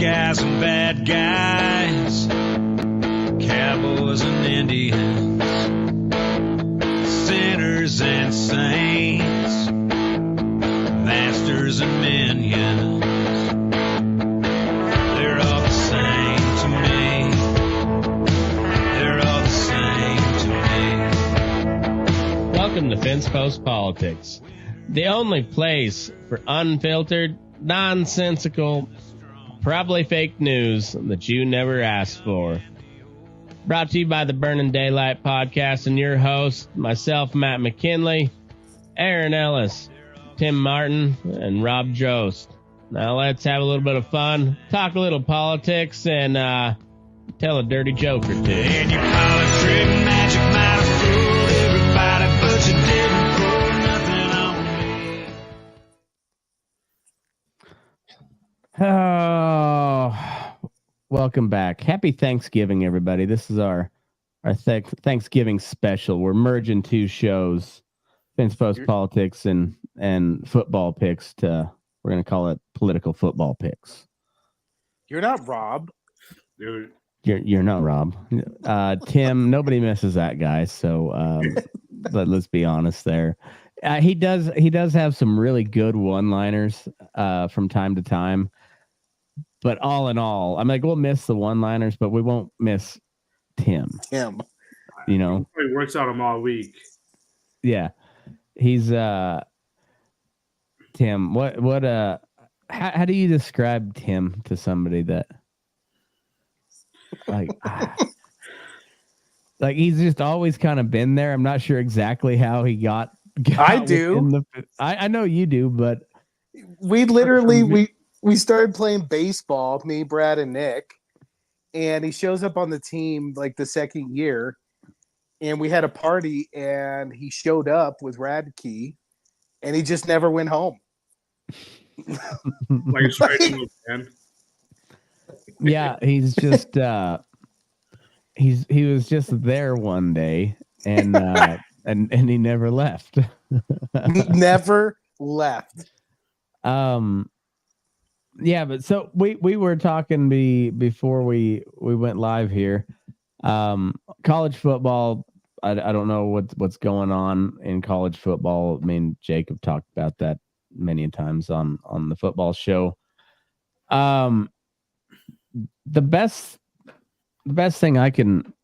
guys and bad guys, cowboys and Indians, sinners and saints, masters and minions. They're all the same to me. They're all the same to me. Welcome to Fence Post Politics, the only place for unfiltered, nonsensical, probably fake news that you never asked for. Brought to you by the Burning Daylight Podcast and your host, myself, Matt McKinley, Aaron Ellis, Tim Martin, and Rob Jost. Now let's have a little bit of fun, talk a little politics, and tell a dirty joke or two. And you call it trick magic, might have fooled everybody, but you didn't pull nothing on me. Oh, welcome back. Happy Thanksgiving, everybody. This is our Thanksgiving special. We're merging two shows, Fence Post Politics and football picks to, we're going to call it political football picks. You're not Rob. You're not Rob. Tim, nobody misses that guy. So let's be honest there. He does have some really good one-liners from time to time. But all in all, I'm like, we'll miss the one-liners, but we won't miss Tim. Him. You know? He works on them all week. Yeah. He's Tim, how do you describe Tim to somebody that like like he's just always kind of been there? I'm not sure exactly how he got I do. I know you do, but We literally we started playing baseball, me, Brad, and Nick, and he shows up on the team like the second year, and we had a party, and he showed up with Radke, and he just never went home. Like a straight man. yeah, he's just he was just there one day and he never left. Never left. Yeah, but so we were talking before we went live here. College football, I don't know what's going on in college football. I mean, Jacob talked about that many times on the football show. The best thing I can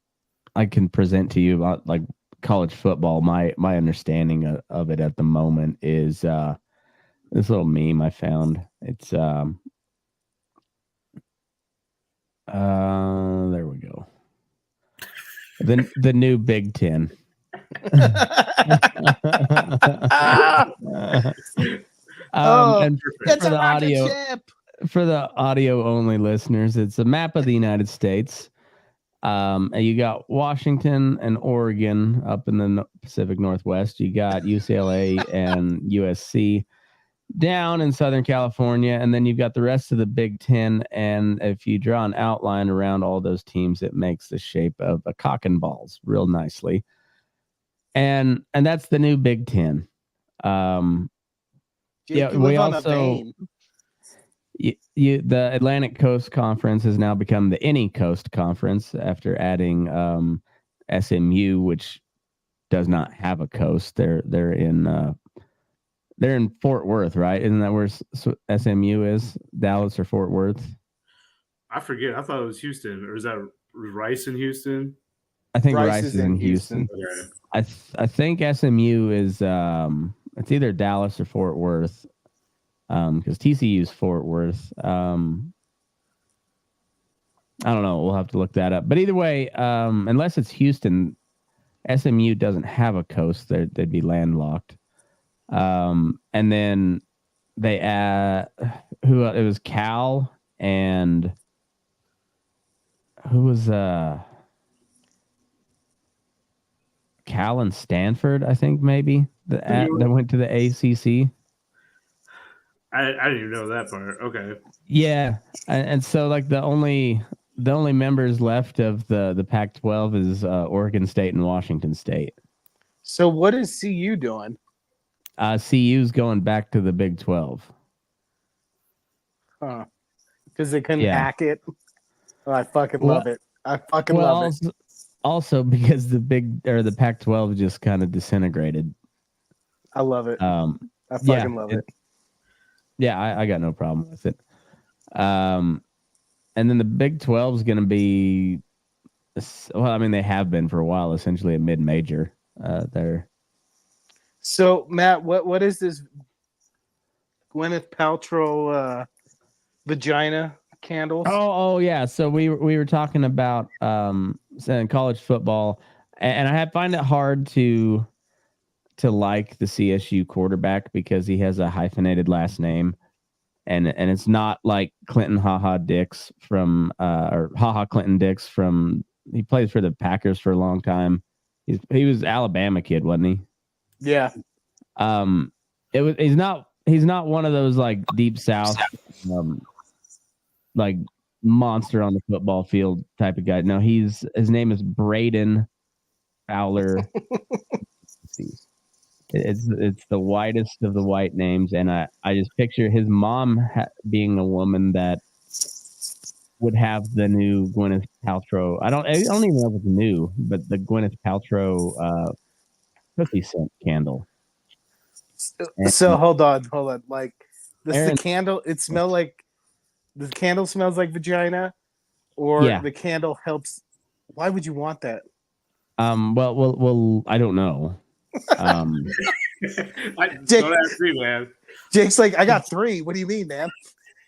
present to you about like college football, my understanding of it at the moment is this little meme I found. It's there we go. The new Big Ten. And It's for a the rocket audio ship. for the audio only listeners, it's a map of the United States. And you got Washington and Oregon up in the Pacific Northwest. You got UCLA and USC down in Southern California, and then you've got the rest of the Big Ten. And if you draw an outline around all those teams, it makes the shape of a cock and balls real nicely. And that's the new Big Ten. Jake, you live on a vein. The Atlantic Coast Conference has now become the Any Coast Conference after adding SMU, which does not have a coast. They're in Fort Worth, right? Isn't that where SMU is? Dallas or Fort Worth? I forget. I thought it was Houston, or is that Rice in Houston? I think Rice is in Houston. Okay. I think SMU is it's either Dallas or Fort Worth. Because TCU is Fort Worth. I don't know. We'll have to look that up. But either way, unless it's Houston, SMU doesn't have a coast. They'd be landlocked. And then they add it was Cal and who was Cal and Stanford, I think maybe that went to the ACC. I didn't even know that part. Okay. Yeah, and so like the only members left of the Pac-12 is Oregon State and Washington State. So what is CU doing? CU's going back to the Big 12. Huh. because they couldn't Yeah. hack it. Oh, I fucking Well- love it. I fucking love it. Also because the Pac-12 just kind of disintegrated. I love it. I yeah, fucking love it. Yeah, I got no problem with it. And then the Big 12 is going to be, well, I mean, they have been for a while, essentially a mid-major. They're So Matt, what is this Gwyneth Paltrow vagina candles? Oh yeah. So we were talking about saying college football, and I find it hard to like the CSU quarterback because he has a hyphenated last name, and it's not like Clinton Haha Dix from or Haha Clinton Dix from. He plays for the Packers for a long time. He was Alabama kid, wasn't he? Yeah. He's not one of those like deep south like monster on the football field type of guy. No, his name is Braden Fowler. It's the whitest of the white names, and I just picture his mom being a woman that would have the new Gwyneth Paltrow. I don't even know if it's new, but the Gwyneth Paltrow cookie scent candle. So hold on. Like this Aaron- the candle. It smell like the candle smells like vagina, or Yeah. the candle helps. Why would you want that? Well, I don't know. Don't ask me, man. Jake's like, I got 3. What do you mean, man?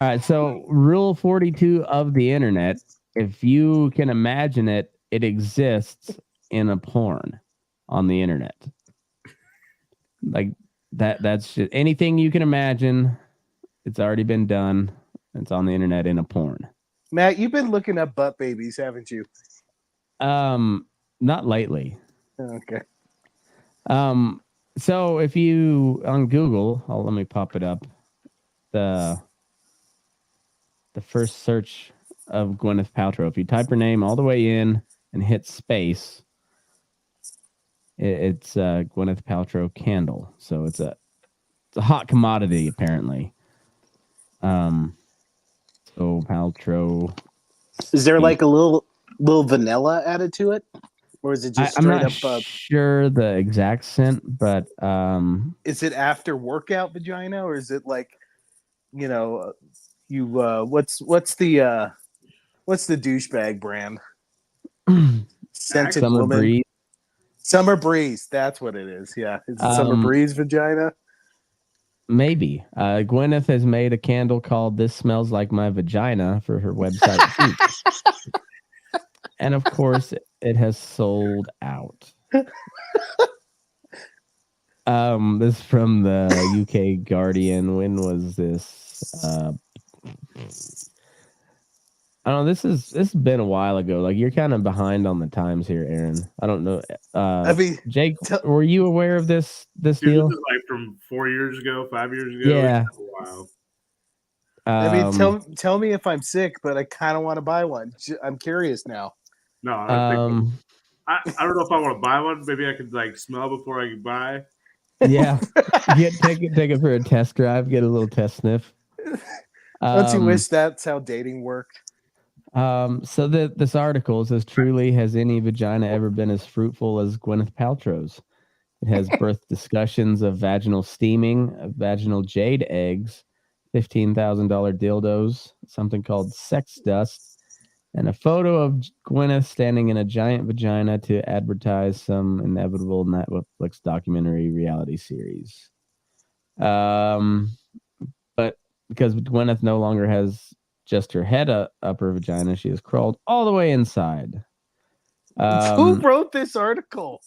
All right, so rule 42 of the internet, if you can imagine it, it exists in a porn on the internet. Like that's just anything you can imagine. It's already been done. It's on the internet in a porn. Matt, you've been looking up butt babies, haven't you? Not lately. Okay. So if you on Google, let me pop it up. The first search of Gwyneth Paltrow. If you type her name all the way in and hit space, it's Gwyneth Paltrow candle. So it's a hot commodity apparently. So Paltrow. Is there like a little vanilla added to it, or is it just I'm straight not up? sure the exact scent, but Is it after workout vagina, or is it like, what's the douchebag brand? Scented Summer woman. Breeze. Summer Breeze. That's what it is. Yeah. Is it Summer Breeze vagina? Maybe. Gwyneth has made a candle called "This Smells Like My Vagina" for her website. And of course, it has sold out. This is from the UK Guardian. When was this? I don't know. This has been a while ago. Like you're kind of behind on the times here, Aaron. I don't know. Jake, were you aware of this Dude, deal? this is like from 4 years ago, 5 years ago. Yeah. It's been a while. I mean, tell me if I'm sick, but I kind of want to buy one. I'm curious now. No, I don't think I don't know if I want to buy one. Maybe I could like smell before I can buy. Yeah, take it for a test drive. Get a little test sniff. Don't you wish that's how dating worked? So this article says, truly, has any vagina ever been as fruitful as Gwyneth Paltrow's? It has birth discussions of vaginal steaming, of vaginal jade eggs, $15,000 dildos, something called sex dust, and a photo of Gwyneth standing in a giant vagina to advertise some inevitable Netflix documentary reality series. But because Gwyneth no longer has just her head up her vagina, she has crawled all the way inside. Who wrote this article?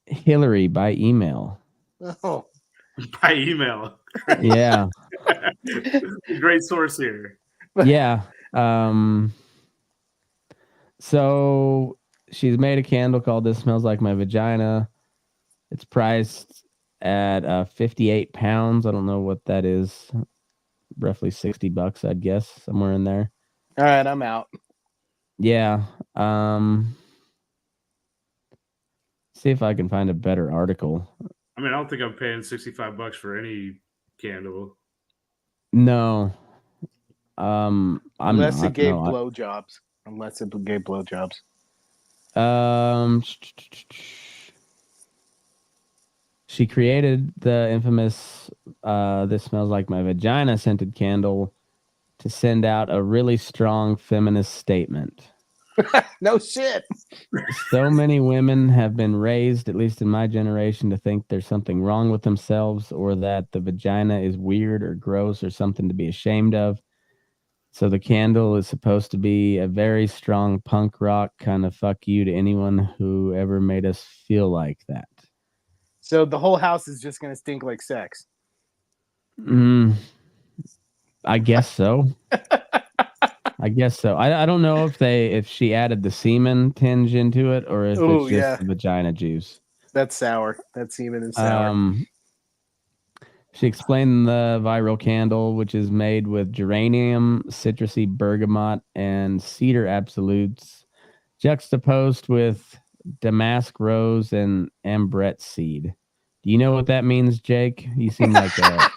Hillary by email. Oh, By email. Yeah. Great source here. Yeah. So she's made a candle called "This Smells Like My Vagina." It's priced at 58 pounds. I don't know what that is. Roughly $60, I'd guess, somewhere in there. all right, I'm out. Yeah. See if I can find a better article. I mean, I don't think I'm paying $65 for any candle. No. I'm Unless not. it gave No, blowjobs. Unless it gave blowjobs. She created the infamous "This Smells Like My Vagina" scented candle to send out a really strong feminist statement. No shit. So many women have been raised, at least in my generation, to think there's something wrong with themselves or that the vagina is weird or gross or something to be ashamed of. So the candle is supposed to be a very strong punk rock kind of fuck you to anyone who ever made us feel like that. So the whole house is just gonna stink like sex. I guess so. I guess so. I don't know if she added the semen tinge into it or if Oh, it's just yeah. the vagina juice. That's sour. That semen is sour. She explained the viral candle, which is made with geranium, citrusy bergamot, and cedar absolutes, juxtaposed with damask rose and ambrette seed. Do you know what that means, Jake? You seem like a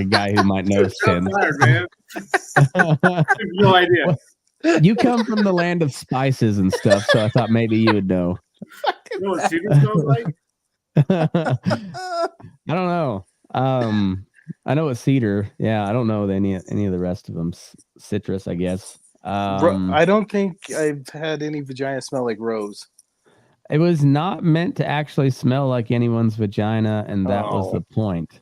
guy who might know scents. Tired, man. I have no idea. You come from the land of spices and stuff, so I thought maybe you would know. You know what cedar smells like? I don't know. I know it's cedar. Yeah, I don't know any of the rest of them. Citrus, I guess. I don't think I've had any vagina smell like rose. It was not meant to actually smell like anyone's vagina, and that was the point.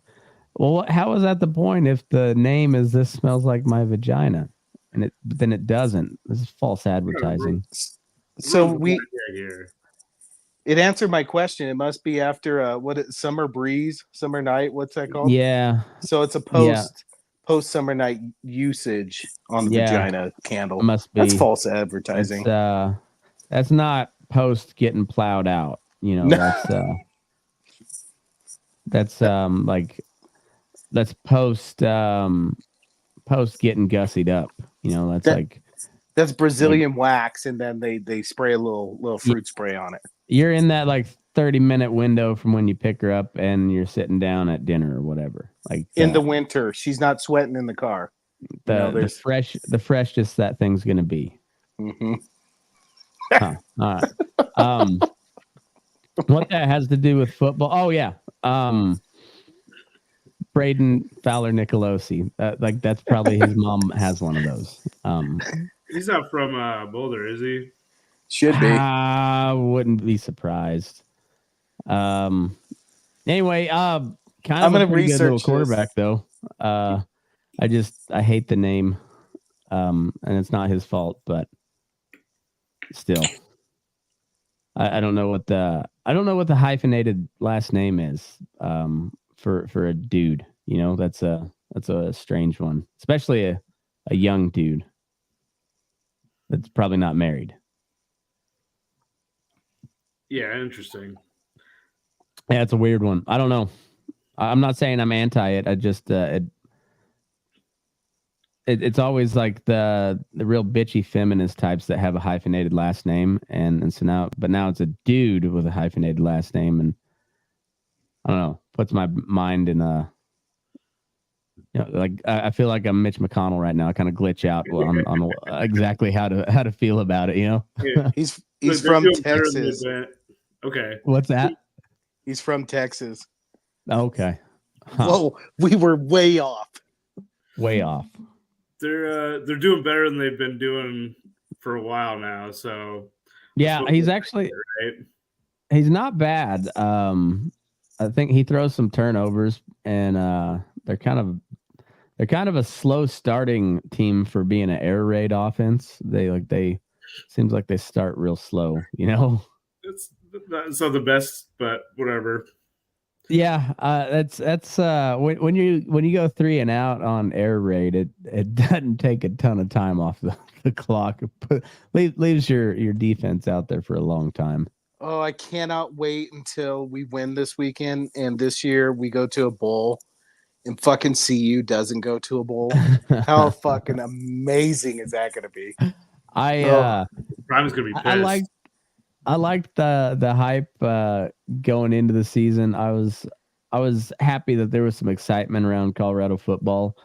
Well, how is that the point if the name is "This Smells Like My Vagina" and then it doesn't? This is false advertising. So here. it answered my question. It must be after summer breeze, summer night. What's that called? Yeah. So it's a post summer night usage on the vagina candle. It must be. That's false advertising. That's not post getting plowed out. You know, that's that's post getting gussied up. You know, that's Brazilian wax, and then they spray a little fruit spray on it. You're in that 30-minute window from when you pick her up and you're sitting down at dinner or whatever. Like in the winter, she's not sweating in the car. The freshest that thing's gonna be. Mm-hmm. Huh. All right. What that has to do with football? Oh yeah. Braden Fowler Nicolosi. That's probably his mom has one of those. He's not from Boulder, is he? Should be. I wouldn't be surprised. Anyway, kind of a pretty good little quarterback though. I hate the name, and it's not his fault, but still, I don't know what the hyphenated last name is. For a dude, you know, that's a strange one, especially a young dude that's probably not married. Yeah, interesting. Yeah, it's a weird one. I don't know. I'm not saying I'm anti it. I just it's always like the real bitchy feminist types that have a hyphenated last name, and so now it's a dude with a hyphenated last name, and I don't know, puts my mind in a, I feel like I'm Mitch McConnell right now. I kind of glitch out on exactly how to feel about it, you know? Yeah. He's from Texas. Okay. What's that? He's from Texas. Okay. Huh. Whoa, we were way off. Way off. They're doing better than they've been doing for a while now, so yeah, he's actually he's not bad. I think he throws some turnovers, and they're kind of a slow starting team for being an air raid offense. They seems like they start real slow, you know. It's not the best, but whatever. Yeah, that's when you go 3 and out on air raid, it doesn't take a ton of time off the clock. Leaves your defense out there for a long time. Oh, I cannot wait until we win this weekend, and this year we go to a bowl, and fucking CU doesn't go to a bowl. How fucking amazing is that going to be? Prime's going to be pissed. I liked the hype going into the season. I was happy that there was some excitement around Colorado football,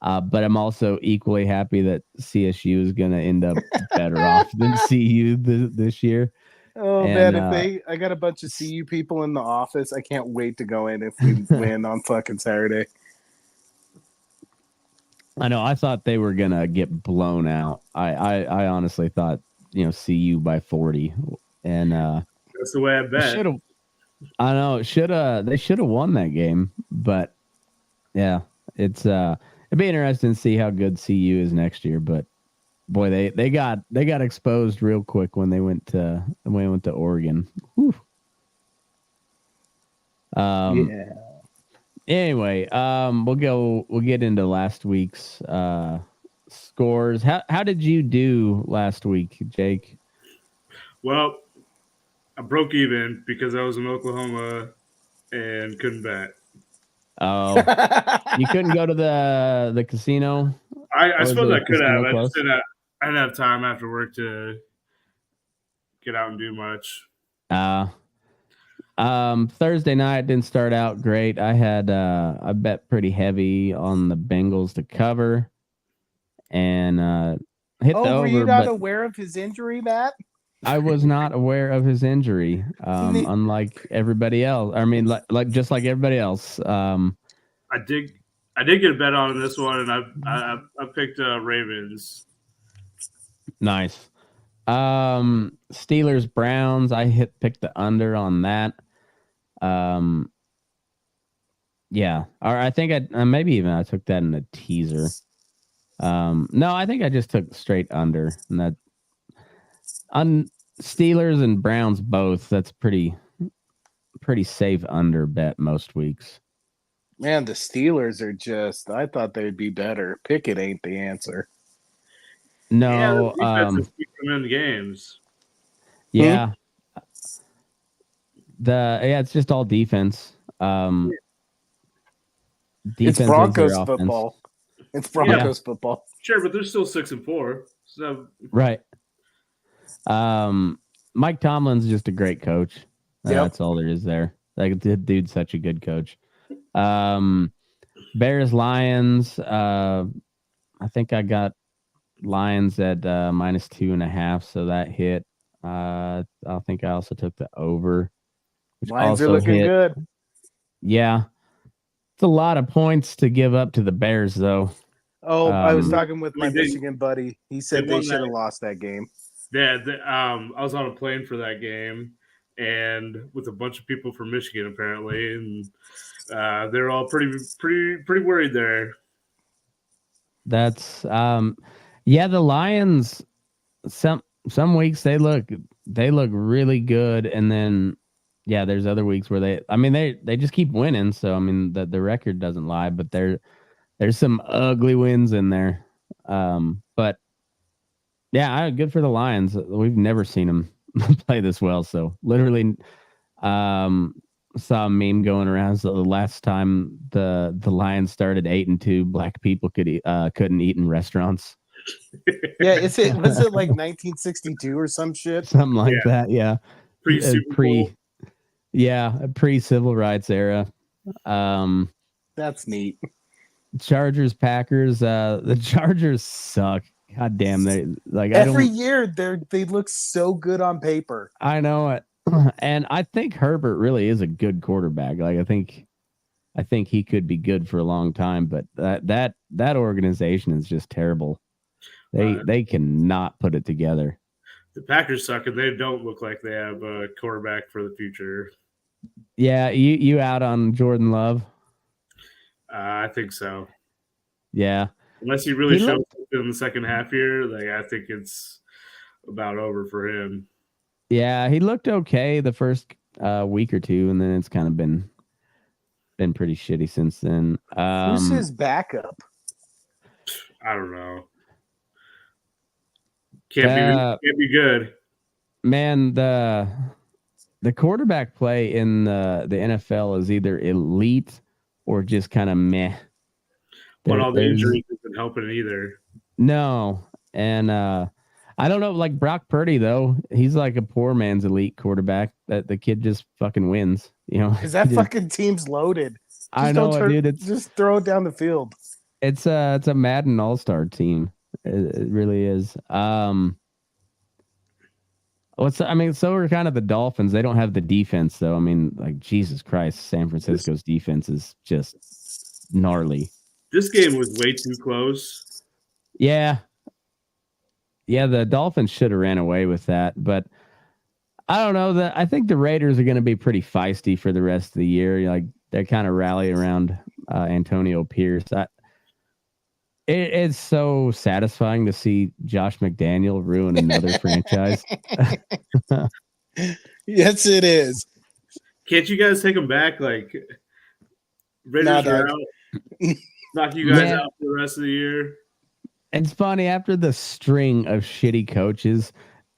But I'm also equally happy that CSU is going to end up better off than CU this year. Oh And, man, I got a bunch of CU people in the office. I can't wait to go in if we win on fucking Saturday. I know. I thought they were going to get blown out. I honestly thought, CU by 40. And That's the way I bet. They should have won that game. But yeah, it'd be interesting to see how good CU is next year. But boy, they got exposed real quick when they went to Oregon. Whew. Yeah. Anyway, we'll get into last week's scores. How did you do last week, Jake? Well, I broke even because I was in Oklahoma and couldn't bet. Oh, you couldn't go to the casino? I suppose I could have. Close? I didn't have time after work to get out and do much. Thursday night didn't start out great. I had I bet pretty heavy on the Bengals to cover and hit the over. Were you not aware of his injury, Matt? I was not aware of his injury. Unlike everybody else. I mean, like just like everybody else. I did get a bet on this one, and I picked Ravens. Nice. Steelers Browns. I picked the under on that. Yeah. Or I think maybe even I took that in a teaser. No, I think I just took straight under, and that on Steelers and Browns both. That's pretty safe under bet most weeks. Man, the Steelers are just. I thought they'd be better. Pickett ain't the answer. No, keeping in the games. Yeah. It's just all defense. It's Broncos football. It's Broncos football. Sure, but they're still 6-4. So right. Mike Tomlin's just a great coach. That's all there is there. Like, the dude's such a good coach. Bears Lions. I think I got Lions at -2.5, so that hit. I think I also took the over. Lions are looking good. Yeah. It's a lot of points to give up to the Bears, though. Oh, I was talking with my Michigan buddy. He said they should have lost that game. Yeah, I was on a plane for that game, and with a bunch of people from Michigan apparently, and they're all pretty worried there. That's the Lions. Some weeks they look really good, and then there's other weeks where they just keep winning. So I mean the record doesn't lie, but there's some ugly wins in there. But yeah, good for the Lions. We've never seen them play this well. So literally, saw a meme going around. So the last time the Lions started 8-2, black people couldn't eat in restaurants. Yeah, was it like 1962 or some shit? Something like that. Yeah, pre-civil rights era. That's neat. Chargers Packers. The Chargers suck. God damn, they like every year they look so good on paper. I know it, and I think Herbert really is a good quarterback. Like I think he could be good for a long time, but that organization is just terrible. They cannot put it together. The Packers suck, and they don't look like they have a quarterback for the future. Yeah, you out on Jordan Love? I think so. Yeah. Unless he really shows up in the second half here, I think it's about over for him. Yeah, he looked okay the first week or two, and then it's kind of been pretty shitty since then. Who's his backup? I don't know. Can't be good. Man, the quarterback play in the NFL is either elite or just kind of meh. But all the injuries isn't helping either. No. And I don't know, like Brock Purdy, though, he's like a poor man's elite quarterback. That the kid just fucking wins, Because that fucking team's loaded. I know, dude. Just throw it down the field. It's a Madden All-Star team. It really is. I mean, so are kind of the Dolphins. They don't have the defense though. I mean, like Jesus Christ, San Francisco's defense is just gnarly. This game was way too close. Yeah. Yeah, the Dolphins should have ran away with that, but I don't know. I think the Raiders are going to be pretty feisty for the rest of the year. Like they kind of rally around Antonio Pierce. It's so satisfying to see Josh McDaniel ruin another franchise. Yes, it is. Can't you guys take them back? Like Raiders are dog. out. Knock you guys Man. out for the rest of the year. It's funny, after the string of shitty coaches,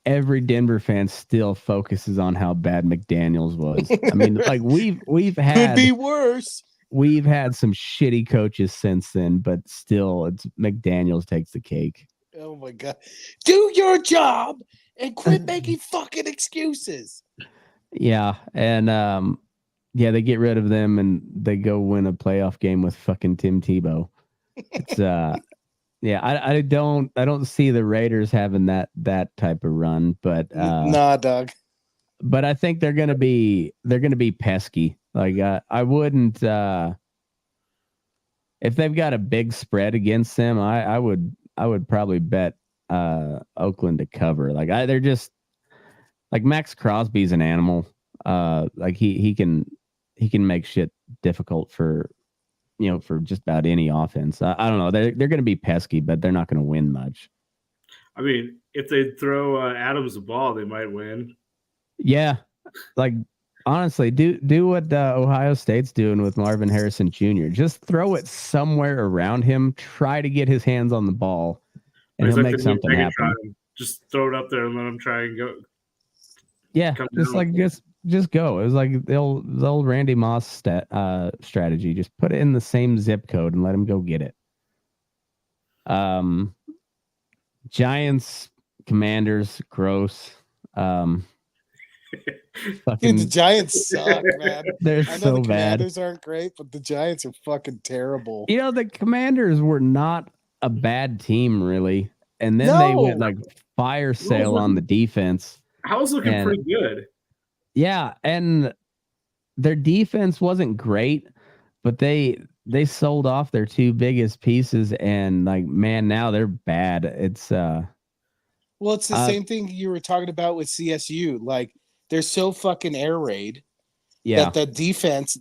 every Denver fan still focuses on how bad McDaniels was. I mean, like we've Could had be worse. we've had some shitty coaches since then, but still, it's McDaniels takes the cake. Oh my god. Do your job and quit making fucking excuses. Yeah, and yeah, they get rid of them and they go win a playoff game with fucking Tim Tebow. It's yeah, I don't see the Raiders having that type of run, but Nah, dog. but I think they're gonna be pesky. Like I wouldn't if they've got a big spread against them, I would probably bet Oakland to cover. Like they're just like Max Crosby's an animal. Like he can make shit difficult for for just about any offense. I don't know. They're going to be pesky, but they're not going to win much. I mean, if they throw Adams the ball, they might win. Yeah, like honestly, do what Ohio State's doing with Marvin Harrison Jr. Just throw it somewhere around him. Try to get his hands on the ball, and he'll make something happen. Just throw it up there and let him try and go. Yeah, just go. It was like the old Randy Moss strategy. Just put it in the same zip code and let him go get it. Giants, Commanders, gross. Dude, the Giants suck, man. They're I know so the bad. Commanders aren't great, but the Giants are fucking terrible. You know, the Commanders were not a bad team, really. And then they went like fire sale on the defense. I was looking pretty good. Yeah, and their defense wasn't great, but they sold off their two biggest pieces, and like, man, now they're bad. It's well, it's the same thing you were talking about with CSU. Like, they're so fucking air raid that the defense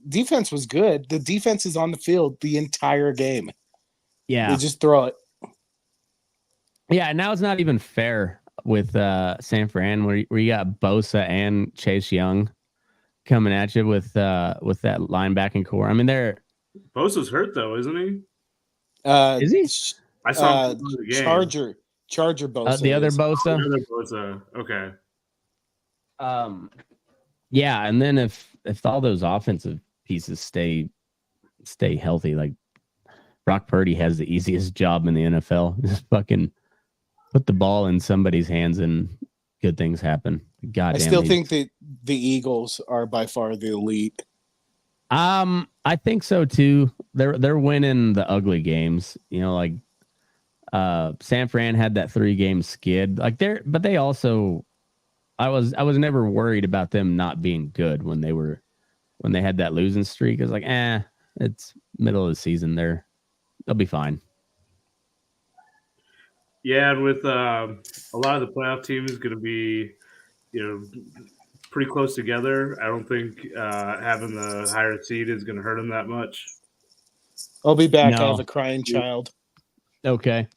was good. The defense is on the field the entire game. Yeah, they just throw it. Yeah, now it's not even fair with San Fran, where you got Bosa and Chase Young coming at you with that linebacking core. I mean, Bosa's hurt though, isn't he? Is he? I saw him in the game. Charger Bosa. The other Bosa. The other Bosa. Okay. Yeah, and then if all those offensive pieces stay healthy, like Brock Purdy has the easiest job in the NFL. Just fucking put the ball in somebody's hands and good things happen. God, I still think that the Eagles are by far the elite. I think so too. They're winning the ugly games. You know, like San Fran had that 3-game skid. Like but they also, I was never worried about them not being good when they had that losing streak. I was like, it's middle of the season. They'll be fine. Yeah, and with a lot of the playoff teams going to be, pretty close together. I don't think having the higher seed is going to hurt them that much. I'll be back. No. I have a crying child. Okay.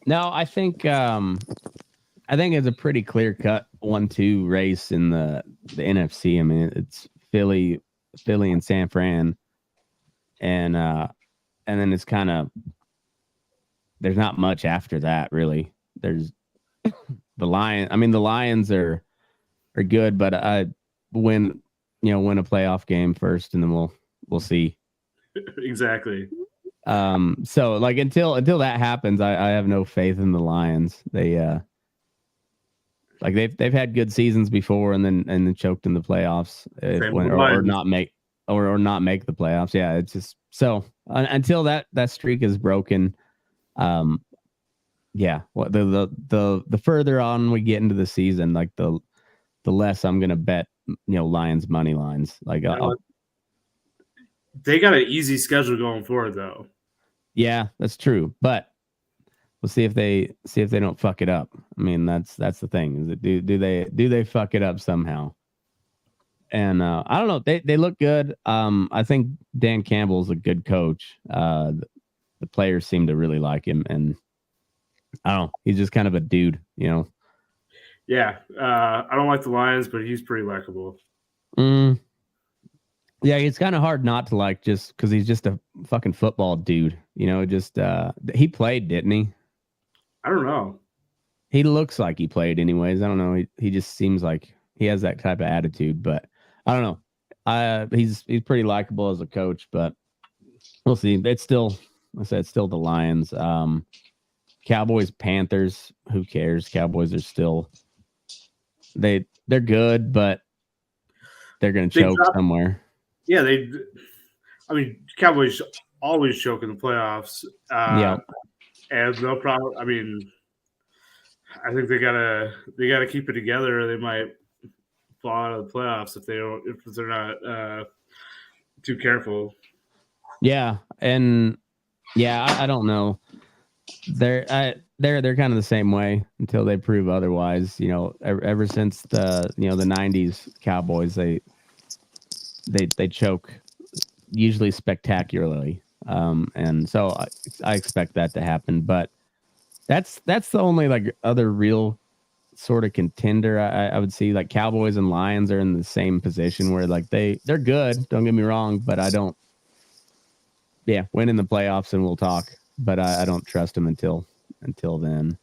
No, I think it's a pretty clear cut 1-2 race in the NFC. I mean, it's Philly and San Fran, and then it's kind of, there's not much after that really. There's the Lions. I mean, the Lions are good, but I win a playoff game first, and then we'll see. Exactly. So like until that happens, I have no faith in the Lions. They like they've had good seasons before and then choked in the playoffs or not make or not make the playoffs. Yeah, it's just so until that streak is broken. Yeah, the further on we get into the season, like the less I'm gonna bet, Lions money lines. Like, they got an easy schedule going forward, though. yeah, that's true, but we'll see if they don't fuck it up. I mean, that's the thing. Is it do they fuck it up somehow? And I don't know. They look good. I think Dan Campbell's a good coach. The players seem to really like him, and I don't know. He's just kind of a dude, Yeah, I don't like the Lions, but he's pretty likable. Yeah, it's kind of hard not to like just because he's just a fucking football dude. Just he played, didn't he? I don't know. He looks like he played anyways. I don't know. He just seems like he has that type of attitude, but I don't know. He's pretty likable as a coach, but we'll see. It's still, I said, it's still the Lions. Cowboys, Panthers, who cares? Cowboys are still they're good, but they're gonna choke somewhere. Yeah, Cowboys always choke in the playoffs. Yeah. And they'll probably, I think they gotta keep it together, or they might fall out of the playoffs if they're not too careful. Yeah, and I don't know. They're kind of the same way until they prove otherwise. Ever since the the 90s Cowboys, they choke usually spectacularly. And so I expect that to happen, but that's the only like other real sort of contender I would see. Like Cowboys and Lions are in the same position where like they're good, don't get me wrong, but I don't win in the playoffs and we'll talk, but I don't trust them until then.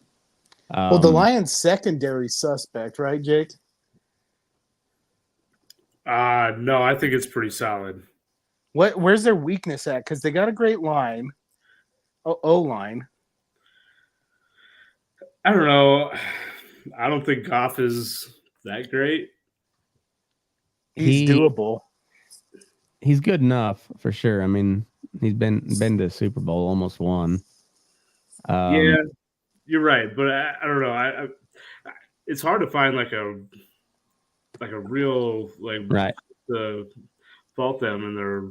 Well, the Lions secondary suspect, right, Jake? No, I think it's pretty solid. Where's their weakness at? Because they got a great line, O-line. I don't know. I don't think Goff is that great. He's doable. He's good enough for sure. I mean, he's been to Super Bowl, almost won. Yeah, you're right, but I don't know. It's hard to find like a real right to fault them in their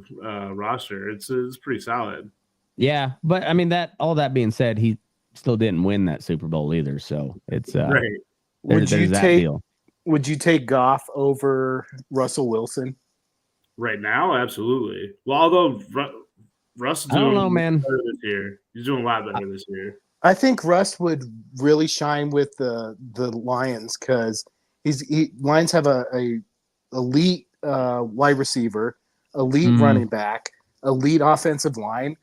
roster. It's pretty solid. Yeah, but I mean all that being said, he still didn't win that Super Bowl either. So it's right. Would you take Goff over Russell Wilson right now? Absolutely. Well, although Russ is doing, I don't know, man. Better this year. He's doing a lot better this year. I think Russ would really shine with the Lions because Lions have a elite wide receiver, elite running back, elite offensive line.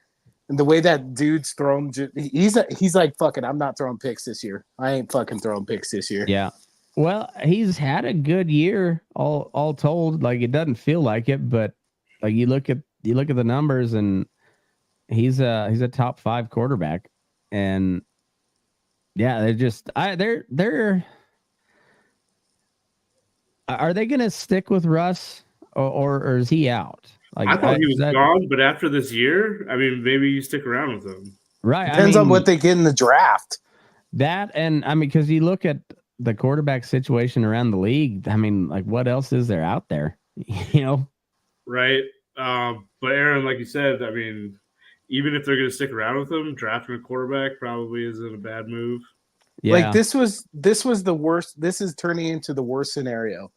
And the way that dude's thrown, he's like, fuck it, I'm not throwing picks this year. I ain't fucking throwing picks this year. Yeah. Well, he's had a good year, all told. Like it doesn't feel like it, but like you look at the numbers, and he's a top 5 quarterback, and yeah, they're just they're are they gonna stick with Russ or is he out? Like I thought he was gone, but after this year, I mean, maybe you stick around with him. Right. Depends on what they get in the draft. That, and I mean, because you look at the quarterback situation around the league, I mean, like what else is there out there? Right. But Aaron, like you said, I mean, even if they're going to stick around with him, drafting a quarterback probably isn't a bad move. Yeah. Like this was the worst. This is turning into the worst scenario.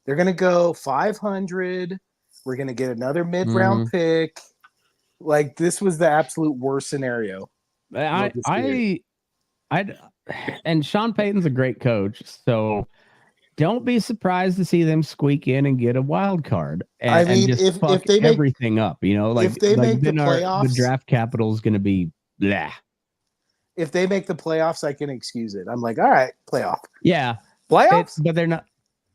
They're going to go 500. We're going to get another mid-round pick. Like this was the absolute worst scenario. And Sean Payton's a great coach, so don't be surprised to see them squeak in and get a wild card. And, and just fuck they make everything up, like if they make the playoffs, the draft capital is going to be blah. If they make the playoffs, I can excuse it. I'm like, all right, playoff. Yeah, playoffs, but they're not.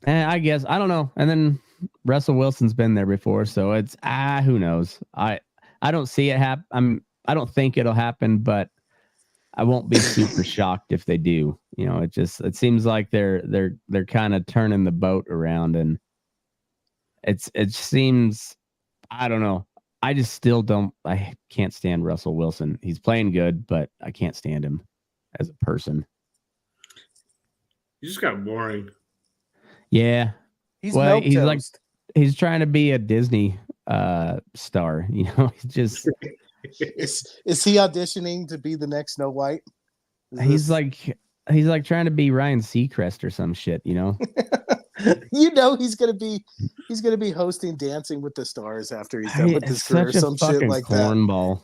I guess I don't know. And then Russell Wilson's been there before, so it's who knows. I don't see it happen. I don't think it'll happen, but I won't be super shocked if they do. It seems like they're kind of turning the boat around, and it seems I don't know. I just still don't. I can't stand Russell Wilson. He's playing good, but I can't stand him as a person. He just got boring. Yeah. He's Well, milk toast. he's trying to be a Disney star. You know, he's just Is he auditioning to be the next Snow White? he's like trying to be Ryan Seacrest or some shit. You know. You know he's gonna be hosting Dancing with the Stars after he's done with his career, such a some shit fucking like that. cornball.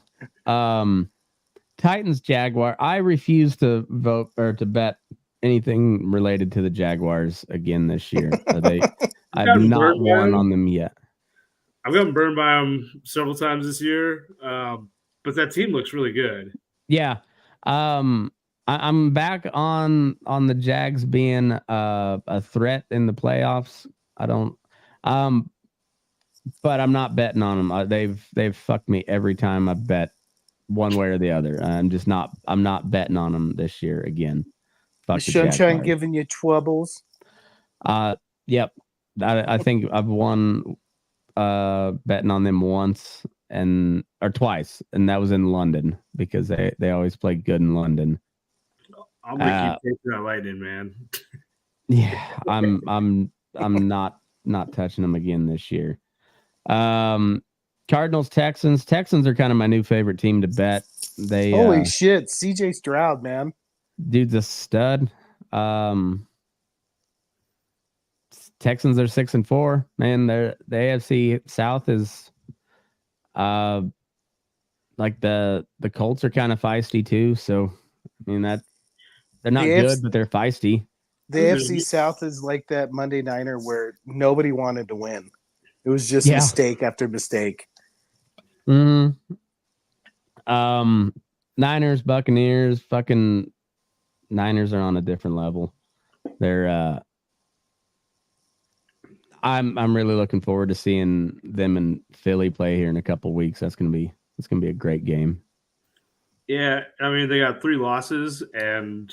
Titans Jaguar. I refuse to vote or to bet anything related to the Jaguars again this year. I've gotten not burned by won them? on them yet. I've gotten burned by them several times this year, but that team looks really good. Yeah. I'm back on the Jags being a threat in the playoffs. I don't but I'm not betting on them. They've fucked me every time I bet one way or the other. I'm not betting on them this year again. Fuck the Sunshine Jaguars. giving you troubles. Yep. I think I've won betting on them once or twice, and that was in London because they always play good in London. I'll make you take that Lightning, man. Yeah, I'm not touching them again this year. Cardinals, Texans. Texans are kind of my new favorite team to bet. They Holy shit, CJ Stroud, man. dude's a stud. Texans are 6-4. Man, the AFC South is like the Colts are kind of feisty too. So I mean that they're not good, but they're feisty. The AFC South is like that Monday Niner where nobody wanted to win. It was just mistake after mistake. Niners, Buccaneers, fucking Niners are on a different level. They're I'm really looking forward to seeing them and Philly play here in a couple weeks. It's gonna be a great game. Yeah, I mean they got 3 losses and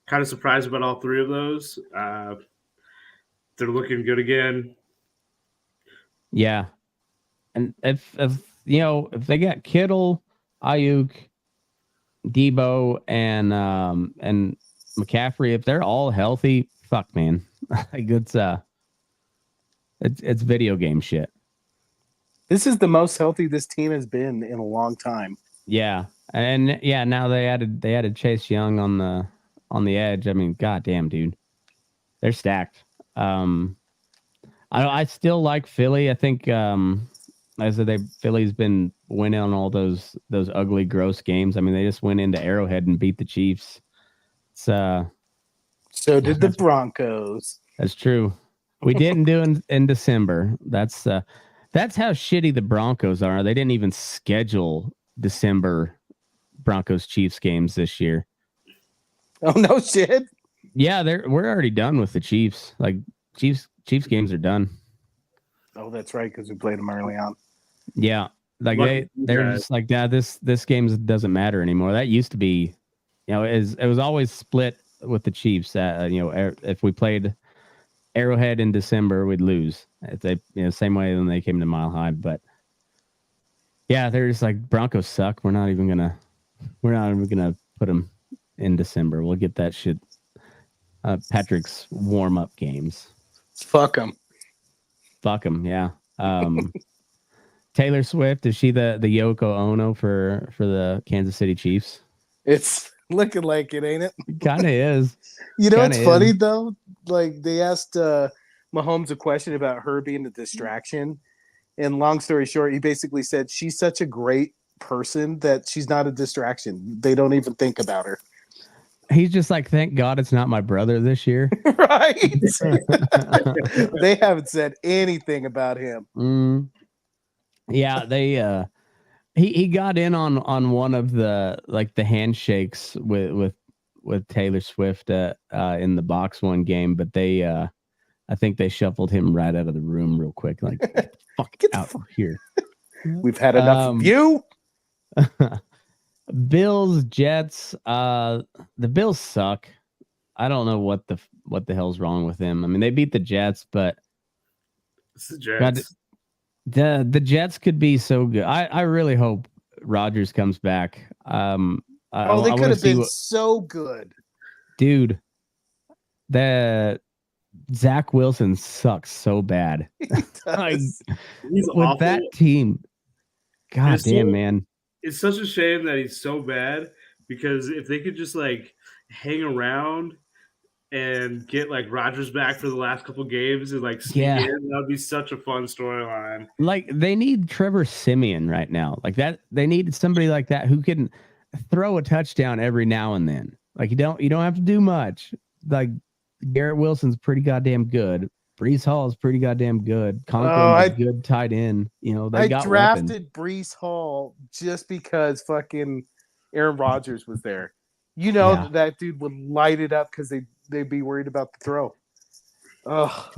kind of surprised about all 3 of those. They're looking good again. Yeah, and if they got Kittle, Ayuk, Debo, and McCaffrey, if they're all healthy, fuck man, like it's video game shit. This is the most healthy this team has been in a long time. Yeah, and now they added Chase Young on the edge. I mean, goddamn, dude, they're stacked. I still like Philly. I think Philly's been winning on all those ugly, gross games. I mean, they just went into Arrowhead and beat the Chiefs. So did the Broncos. That's true. We didn't do in December. That's how shitty the Broncos are. They didn't even schedule December Broncos Chiefs games this year. Oh no shit. Yeah, we're already done with the Chiefs. Like Chiefs games are done. Oh, that's right, because we played them early on. Yeah, like they're just like, yeah, this game doesn't matter anymore. That used to be, it was always split with the Chiefs. If we played Arrowhead in December, we'd lose. If they, same way when they came to Mile High. But yeah, they're just like, Broncos suck. We're not even gonna put them in December. We'll get that shit. Patrick's warm up games. Fuck them. Yeah. Taylor Swift, is she the Yoko Ono for the Kansas City Chiefs? It's looking like it, ain't it? Kind of is. It's funny though. Like they asked Mahomes a question about her being a distraction, and long story short, he basically said she's such a great person that she's not a distraction. They don't even think about her. He's just like, thank God it's not my brother this year. Right. They haven't said anything about him. Yeah, they he got in on one of the the handshakes with Taylor Swift in the box one game, but they I think they shuffled him right out of the room real quick. Like, get out of here. We've had enough of you. Bills, Jets. The Bills suck. I don't know what the hell's wrong with them. I mean, they beat the Jets, but it's the Jets. The Jets could be so good. I really hope Rodgers comes back. They I could want to have see been what, so good. dude. The Zach Wilson sucks so bad. Like Does. He's with awful. that team, god It's damn so- man. It's such a shame that he's so bad because if they could just like hang around and get like Rodgers back for the last couple games and like sneak Yeah. in, that would be such a fun storyline. Like they need Trevor Simeon right now. Like that, they need somebody like that who can throw a touchdown every now and then. Like you don't have to do much. Like Garrett Wilson's pretty goddamn good. Brees Hall is pretty goddamn good. Conklin's a good tight end. You know, they I got weapons. drafted Brees Hall just because fucking Aaron Rodgers was there. You know Yeah. that dude would light it up because they'd be worried about the throw. Oh,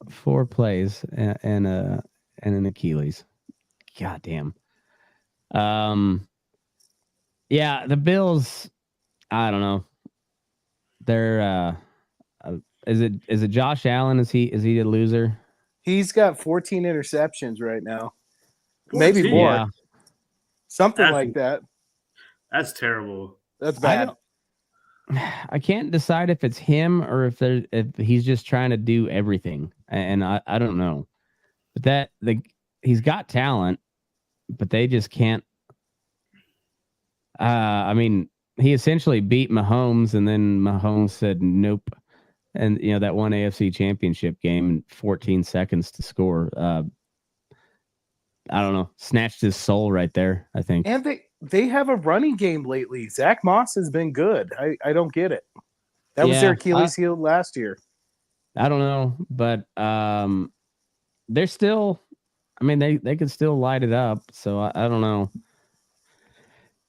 Four plays and an Achilles. God damn. Yeah, the Bills. I don't know. They're is it Josh Allen? Is he a loser? he's got 14 interceptions right now. Maybe 14? more. Yeah. Something That's- like that. That's terrible. That's I bad. I can't decide if it's him or if he's just trying to do everything, and I don't know. But he's got talent, but they just can't. I mean, he essentially beat Mahomes, and then Mahomes said nope, and you know that one AFC Championship game in 14 seconds to score. I don't know, snatched his soul right there. I think. And they have a running game lately. Zach Moss has been good. I don't get it. That was their Yeah, Achilles heel last year. I don't know, but they're still. I mean, they could still light it up. So I don't know.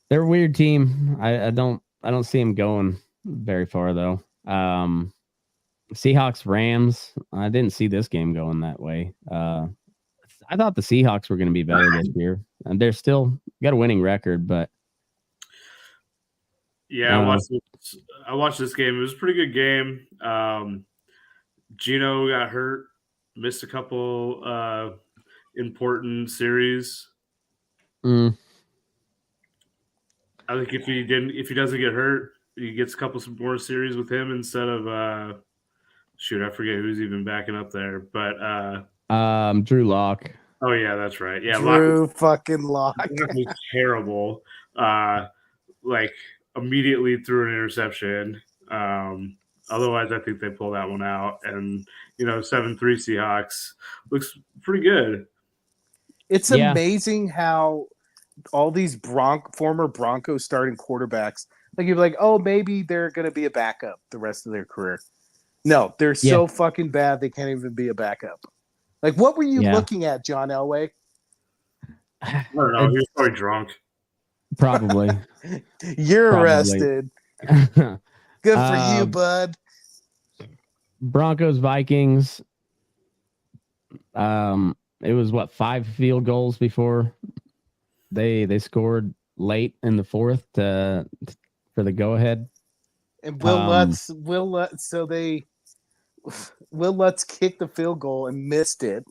They're a weird team. I don't see them going very far though. Seahawks Rams. I didn't see this game going that way. I thought the Seahawks were going to be better this year, and they're still got a winning record. But Yeah, I watched this game. It was a pretty good game. Gino got hurt, missed a couple important series. mm, I think if he doesn't get hurt, he gets a couple more series with him instead of shoot, I forget who's even backing up there. But Drew Lock. oh yeah, that's right. Yeah, Drew fucking Lock. Lock was terrible. Like immediately threw an interception. Otherwise, I think they pull that one out. And 7-3 Seahawks looks pretty good. It's Yeah. amazing how all these former Broncos starting quarterbacks, like you're like, oh, maybe they're going to be a backup the rest of their career. No, they're so fucking bad they can't even be a backup. Like, what were you looking at, John Elway? I don't know. He was probably drunk. Probably. You're Probably. arrested. Good for you, bud. Broncos Vikings. It was 5 field goals before they scored late in the fourth for the go ahead. And Will Lutz kicked the field goal and missed it.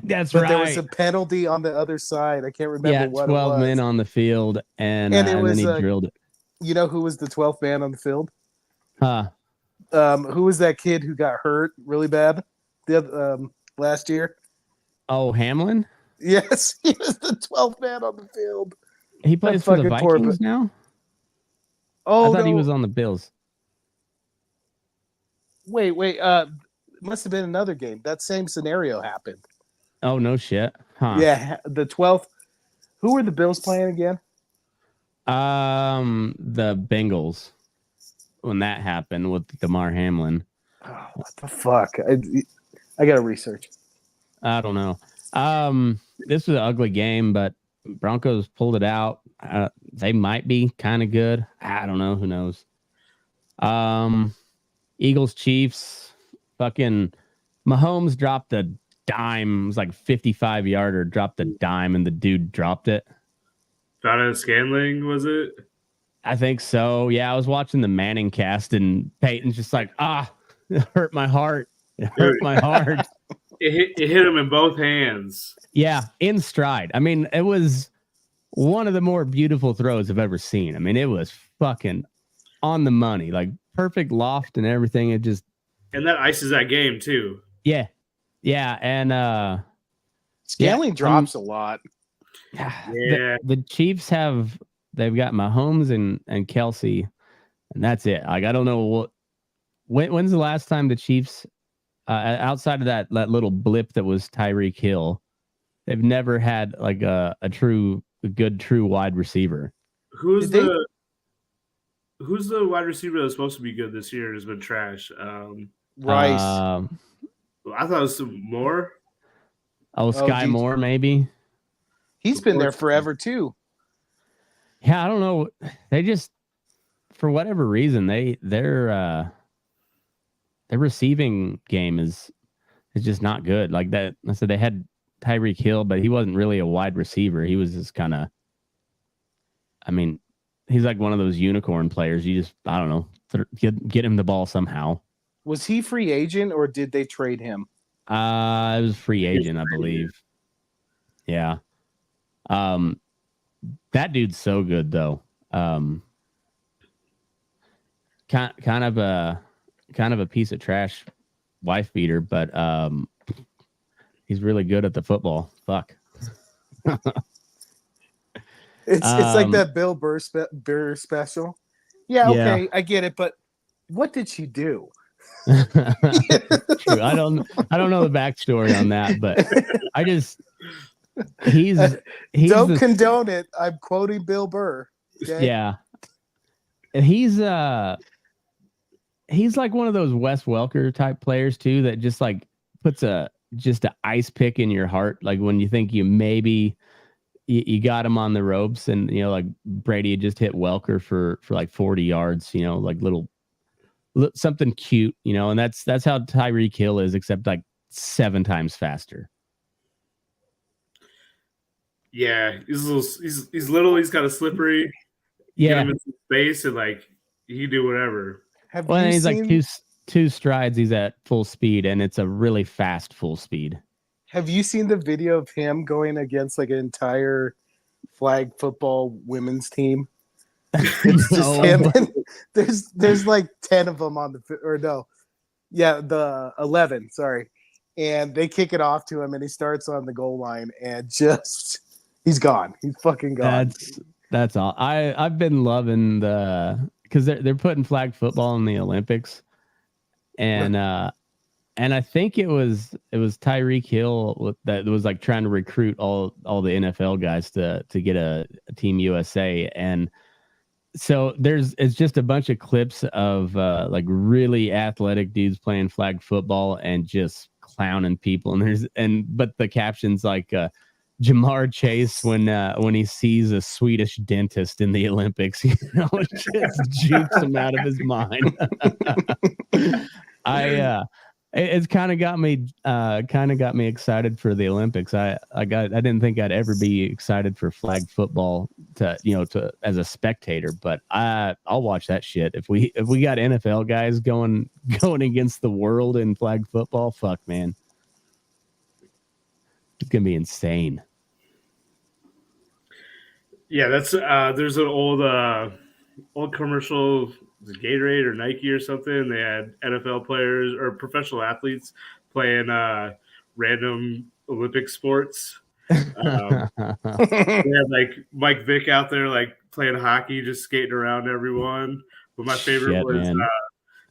That's But right. there was a penalty on the other side. I can't remember what 12 it was. men on the field, and it was then he drilled it. You know who was the 12th man on the field? Huh. Who was that kid who got hurt really bad last year? Oh, Hamlin? Yes, he was the 12th man on the field. He plays for the fucking poor Vikings now? Oh, I thought he no. was on the Bills. Wait. It must have been another game. That same scenario happened. Oh, no shit. Huh. Yeah, the 12th. Who were the Bills playing again? The Bengals. When that happened with Damar Hamlin. Oh, what the fuck? I got to research. I don't know. This was an ugly game, but Broncos pulled it out. They might be kind of good. I don't know. Who knows? Eagles, Chiefs, fucking Mahomes dropped a dime. It was like 55-yarder, dropped a dime, and the dude dropped it. Found Scanling, was it? I think so. Yeah, I was watching the Manning cast, and Peyton's just like, it hurt my heart. It hurt my heart. it hit him in both hands. Yeah, in stride. I mean, it was one of the more beautiful throws I've ever seen. I mean, it was fucking on the money, like perfect loft and everything. It just, And that ices that game too. yeah, and Scaling yeah, drops a lot. Yeah. the Chiefs they've got Mahomes and Kelsey, and that's it. Like I don't know when's the last time the Chiefs, outside of that little blip that was Tyreek Hill, they've never had like a good true wide receiver. Who's the wide receiver that's supposed to be good this year has been trash? Rice. I thought it was some more. Sky geez. Moore maybe. He's been there forever too. Yeah, I don't know. They just, for whatever reason, their receiving game is just not good. Like that. I said they had Tyreek Hill, but he wasn't really a wide receiver. He was just kind of, I mean, he's like one of those unicorn players. You just, I don't know, get him the ball somehow. Was he free agent or did they trade him? It was free agent, I believe. Yeah. That dude's so good though. Kind of a piece of trash wife beater, but he's really good at the football. Fuck. It's like that Bill Burr special. Yeah, okay, I get it, but what did she do? True. I don't know the backstory on that, but I just he's don't condone it. I'm quoting Bill Burr. Okay? Yeah. He's like one of those Wes Welker type players too that just like puts just an ice pick in your heart. Like when you think you maybe you got him on the ropes, and you know, like Brady had just hit Welker for like 40 yards, you know, like something cute, you know, and that's how Tyreek Hill is, except like 7 times faster. Yeah, he's little. He's kind of slippery. Yeah, get him in space and like he can do whatever. He's like two strides. He's at full speed, and it's a really fast full speed. Have you seen the video of him going against like an entire flag football women's team? It's just him. And there's like 10 of them on the 11. Sorry, and they kick it off to him, and he starts on the goal line, and just he's gone. He's fucking gone. That's all. I've been loving because they're putting flag football in the Olympics, and I think it was Tyreek Hill that was like trying to recruit all the NFL guys to get a Team USA, and so it's just a bunch of clips of like really athletic dudes playing flag football and just clowning people, but the captions like Jamar Chase when he sees a Swedish dentist in the Olympics, you know, it just jukes him out of his mind. It's kind of got me excited for the Olympics. I didn't think I'd ever be excited for flag football to as a spectator, but I'll watch that shit. If we got NFL guys going against the world in flag football, fuck man. It's gonna be insane. Yeah, that's there's an old commercial, Gatorade or Nike or something. They had NFL players or professional athletes playing random Olympic sports. They had like Mike Vick out there like playing hockey, just skating around everyone. But my favorite was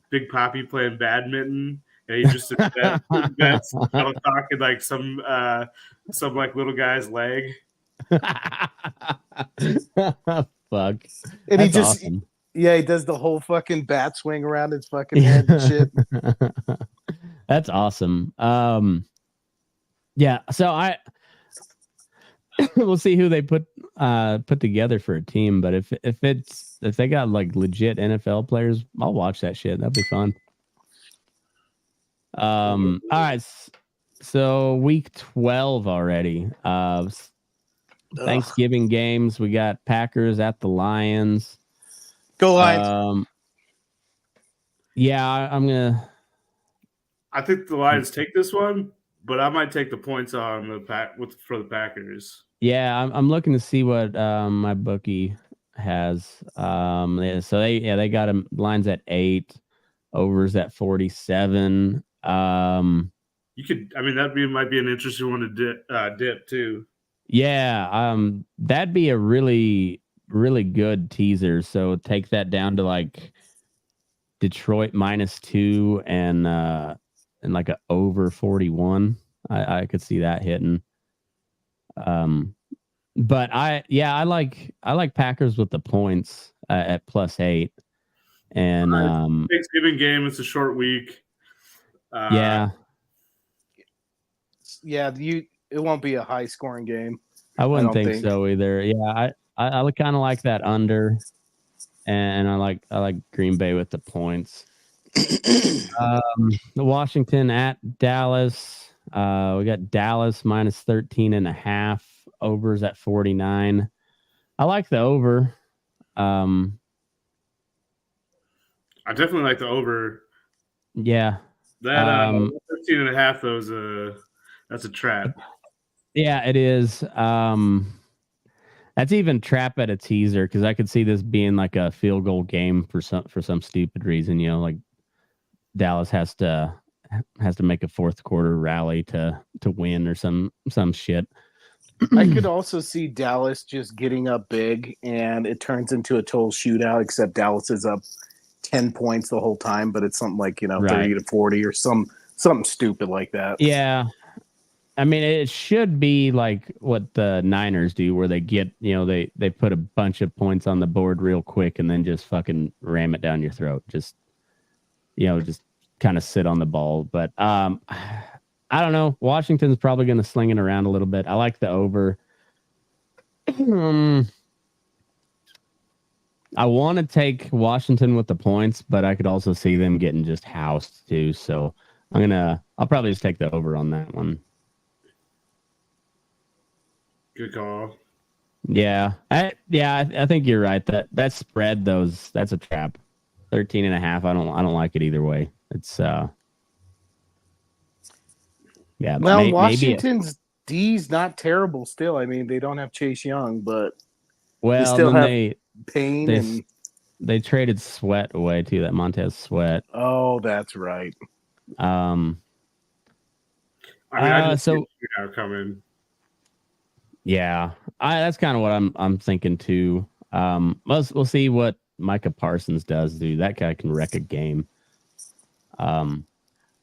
Big Poppy playing badminton. And he just bets talking like some like little guy's leg. Fuck. And that's awesome. He does the whole fucking bat swing around his fucking head and shit. That's awesome. Yeah. So we'll see who they put together for a team. But if they got like legit NFL players, I'll watch that shit. That'd be fun. All right. So week 12 already. Thanksgiving games. We got Packers at the Lions. Go Lions. Yeah, I'm gonna. I think the Lions take this one. but I might take the points on the for the Packers. Yeah, I'm looking to see what my bookie has. So they got him lines at 8, overs at 47. You could, I mean, might be an interesting one to dip too. Yeah, that'd be a really good teaser. So take that down to like Detroit -2 and like a over 41. I could see that hitting. But I like Packers with the points at +8. And Thanksgiving game, it's a short week. Yeah, it won't be a high scoring game. I wouldn't think so either. Yeah, I kind of like that under, and I like Green Bay with the points. The Washington at Dallas. We got Dallas -13.5. Overs at 49. I like the over. I definitely like the over. Yeah. That 13.5 though that's a trap. Yeah, it is. That's even trap at a teaser because I could see this being like a field goal game for some stupid reason. You know, like Dallas has to make a fourth quarter rally to win or some shit. I could also see Dallas just getting up big and it turns into a total shootout, except Dallas is up 10 points the whole time, but it's something like, 30 to 40 or something stupid like that. Yeah. I mean, it should be like what the Niners do, where they get, they put a bunch of points on the board real quick and then just fucking ram it down your throat. Just kind of sit on the ball. But I don't know. Washington's probably going to sling it around a little bit. I like the over. I want to take Washington with the points, but I could also see them getting just housed too. So I'll probably just take the over on that one. Good call. Yeah. I think you're right. That spread that's a trap. 13.5. I don't like it either way. It's yeah. Well, Washington's D's not terrible still. I mean, they don't have Chase Young, but they still have Payne they traded Sweat away too. That Montez Sweat. Oh, that's right. I mean, I just see it coming. Yeah, that's kind of what I'm thinking too. We'll see what Micah Parsons does. Dude, that guy can wreck a game.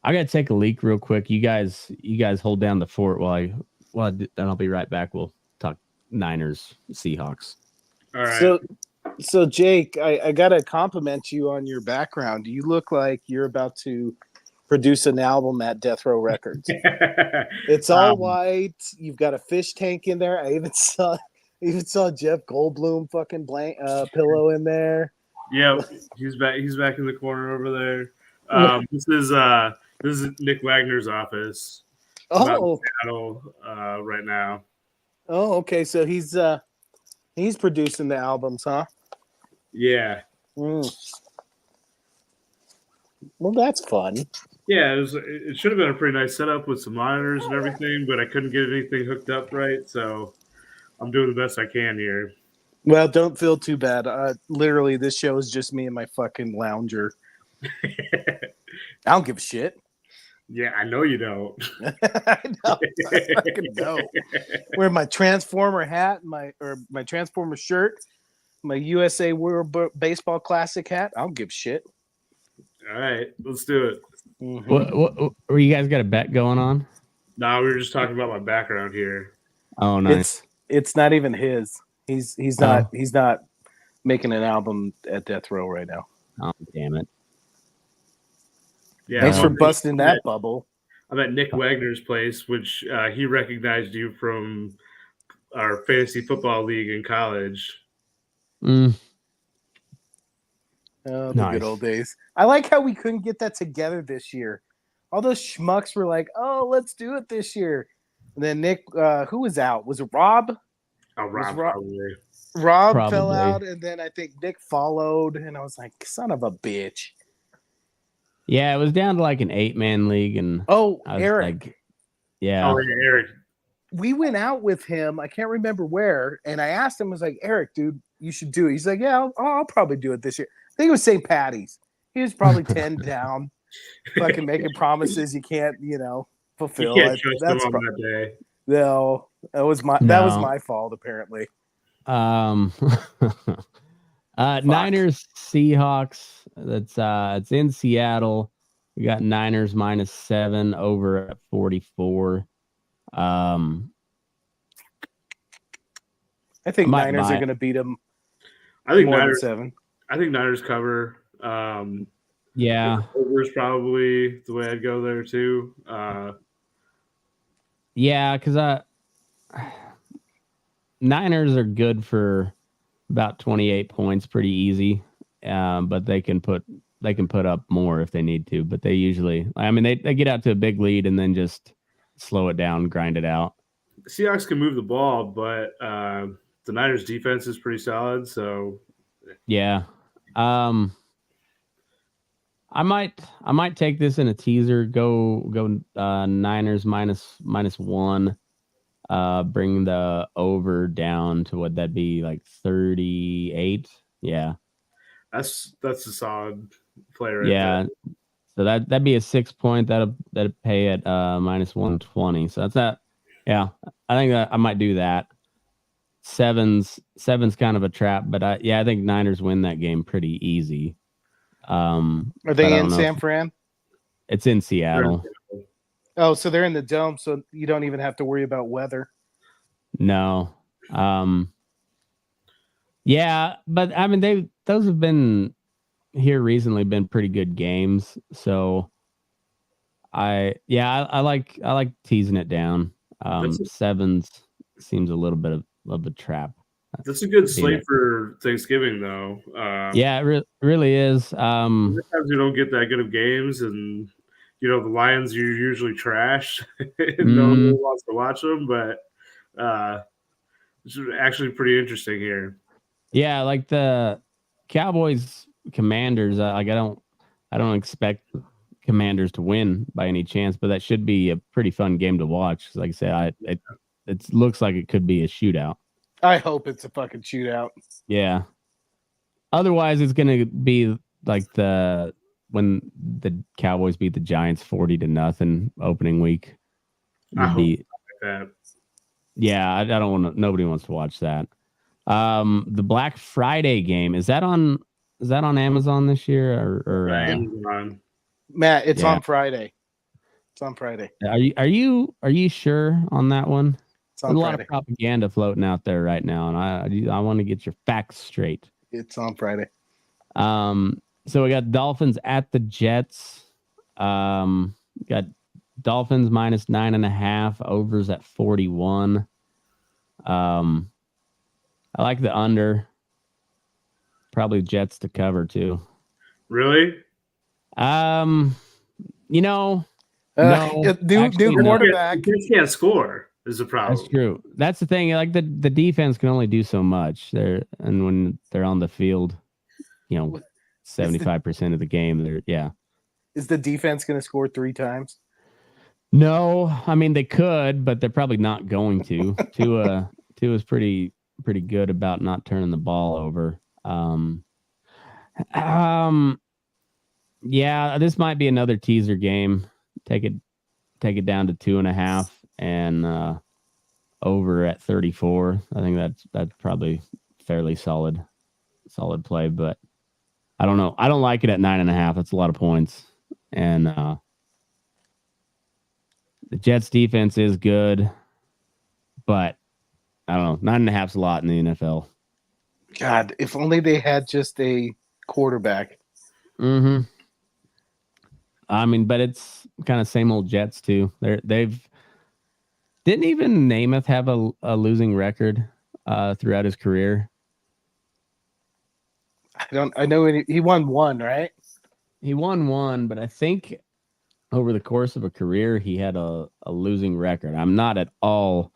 I gotta take a leak real quick. You guys hold down the fort then I'll be right back. We'll talk Niners, Seahawks. All right. So Jake, I gotta compliment you on your background. You look like you're about to produce an album at Death Row Records. It's all white. You've got a fish tank in there. I even saw Jeff Goldblum fucking pillow in there. Yeah, he's back in the corner over there. This is Nick Wagner's office. Oh, Seattle, right now. Oh, okay. So he's producing the albums, huh? Yeah. Well, that's fun. Yeah, it should have been a pretty nice setup with some monitors and everything, but I couldn't get anything hooked up right, so I'm doing the best I can here. Well, don't feel too bad. Literally, this show is just me and my fucking lounger. I don't give a shit. Yeah, I know you don't. I know. I fucking know. Wear my Transformer hat, my Transformer shirt, my USA World Baseball Classic hat. I don't give a shit. All right, let's do it. Mm-hmm. What you guys got a bet going on? No, we were just talking about my background here. Oh, nice. It's not even his. He's not making an album at Death Row right now. Oh, damn it. Yeah, thanks for busting that bubble. I'm at Nick Wagner's place, which he recognized you from our fantasy football league in college. Mm. Oh, the good old days. I like how we couldn't get that together this year. All those schmucks were like, oh, let's do it this year. And then Nick, who was out? Was it Rob? Oh, Rob, probably. Rob fell out, and then I think Nick followed, and I was like, son of a bitch. Yeah, it was down to like an 8-man league, and Eric. Yeah. Oh, yeah, Eric. We went out with him. I can't remember where, and I asked him, I was like, Eric, dude, you should do it. He's like, yeah, I'll probably do it this year. I think it was St. Patty's. He was probably 10 down, fucking making promises you can't, You fulfill. can't trust them That's on that day. no, that was my fault apparently. Um, Niners Seahawks. It's in Seattle. We got Niners -7 over at 44. I think Niners are going to beat them. I think more Niners. than 7. I think Niners cover. Yeah. Over's probably the way I'd go there too. Yeah, because Niners are good for about 28 points, pretty easy. But they can put up more if they need to. But they usually, they get out to a big lead and then just slow it down, grind it out. Seahawks can move the ball, but the Niners defense is pretty solid. So yeah, I might take this in a teaser. Go Niners -1. Bring the over down to what that'd be like 38. Yeah, that's a solid play right yeah. there. So that'd be a 6 point. That'd pay at -120. So that's that. Yeah, I think that I might do that. Seven's kind of a trap, but I think Niners win that game pretty easy. Are they in San Fran? It's in Seattle. Oh, so they're in the dome, so you don't even have to worry about weather. No. Yeah, but those have been here recently been pretty good games. So I like teasing it down. Sevens seems a little bit of a trap. That's a good slate for Thanksgiving, though. Yeah, it really is. Sometimes you don't get that good of games, and the Lions are usually trash, and no one really wants to watch them. But it's actually pretty interesting here. Yeah, like the Cowboys Commanders. I don't expect Commanders to win by any chance, but that should be a pretty fun game to watch. Like I said, it looks like it could be a shootout. I hope it's a fucking shootout. Yeah. Otherwise, it's going to be like when the Cowboys beat the Giants 40-0 opening week. I hope like that. Yeah, I don't want to. Nobody wants to watch that. The Black Friday game is that on Amazon this year or Amazon? Matt, it's on Friday. It's on Friday. Are you sure on that one? There's a lot Friday. of propaganda floating out there right now, and I want to get your facts straight. It's on Friday. So we got Dolphins at the Jets. Got Dolphins -9.5. Overs at 41. I like the under. Probably Jets to cover too. Really? No. New quarterback. You can't score is the problem. That's true. That's the thing. Like the defense can only do so much. And when they're on the field, 75% of the game, Is the defense going to score 3 times? No, they could, but they're probably not going to. Tua is pretty good about not turning the ball over. Yeah, this might be another teaser game. Take it down to 2.5 and over at 34. I think that's probably fairly solid play, but I don't know. I don't like it at 9.5. That's a lot of points. And the Jets defense is good, but I don't know. 9.5 is a lot in the NFL. God, if only they had just a quarterback. Mm-hmm. But it's kind of same old Jets too. Didn't even Namath have a losing record throughout his career? I know he won 1, right? He won 1, but I think over the course of a career he had a losing record. I'm not at all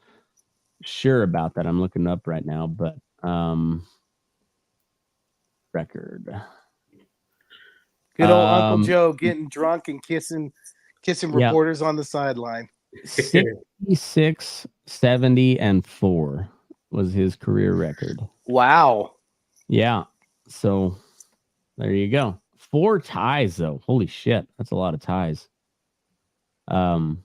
sure about that. I'm looking up right now, but record. Good old Uncle Joe getting drunk and kissing reporters on the sideline. 66, 70, and 4 was his career record. Wow. Yeah. So there you go. 4 ties though. Holy shit. That's a lot of ties. All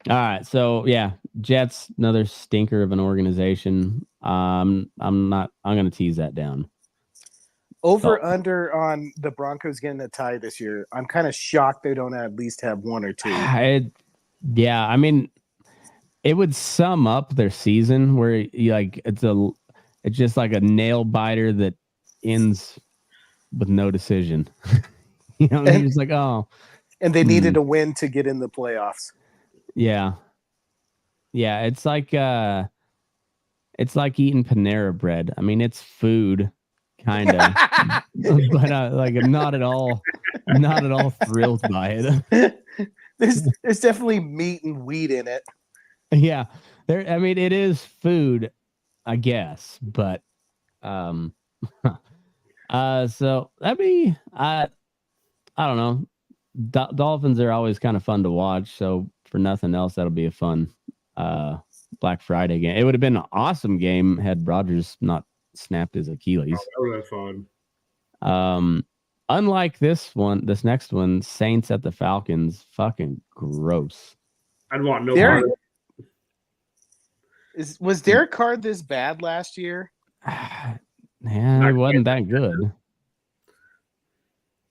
right. So yeah, Jets, another stinker of an organization. I'm gonna tease that down. Over under on the Broncos getting a tie this year. I'm kind of shocked they don't at least have one or two. Yeah, I mean, it would sum up their season where you like it's just like a nail biter that ends with no decision. You know, you're just like, oh. And they needed a win to get in the playoffs. Yeah. Yeah, it's like eating Panera bread. I mean, it's food, kind of, but like I'm not at all thrilled by it. There's definitely meat and wheat in it. Yeah, I mean, it is food, I guess, but so that'd be I don't know. Dolphins are always kind of fun to watch. So for nothing else, that'll be a fun Black Friday game. It would have been an awesome game had Rodgers not snapped his Achilles. Oh, that would have fun. Unlike this next one, Saints at the Falcons, fucking gross. I'd want no part of it. Was Derek Carr this bad last year? Yeah, it wasn't that good.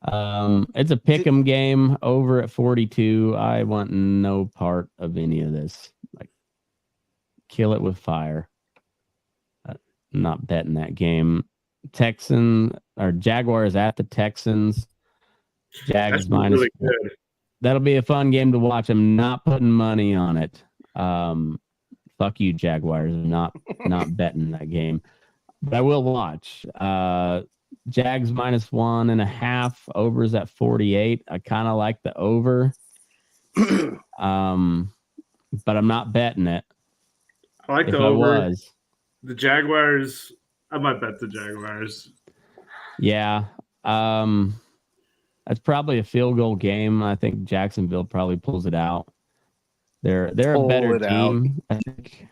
It's a pick'em game over at 42. I want no part of any of this. Like, kill it with fire. Not betting that game. Jaguars at the Texans. Jags minus. Really good. That'll be a fun game to watch. I'm not putting money on it. Fuck you, Jaguars. I'm not betting that game, but I will watch. Jags minus 1.5. Overs at 48. I kind of like the over. But I'm not betting it. I like the over. The Jaguars, I might bet the Jaguars. Yeah. That's probably a field goal game. I think Jacksonville probably pulls it out. They're a better team. I think.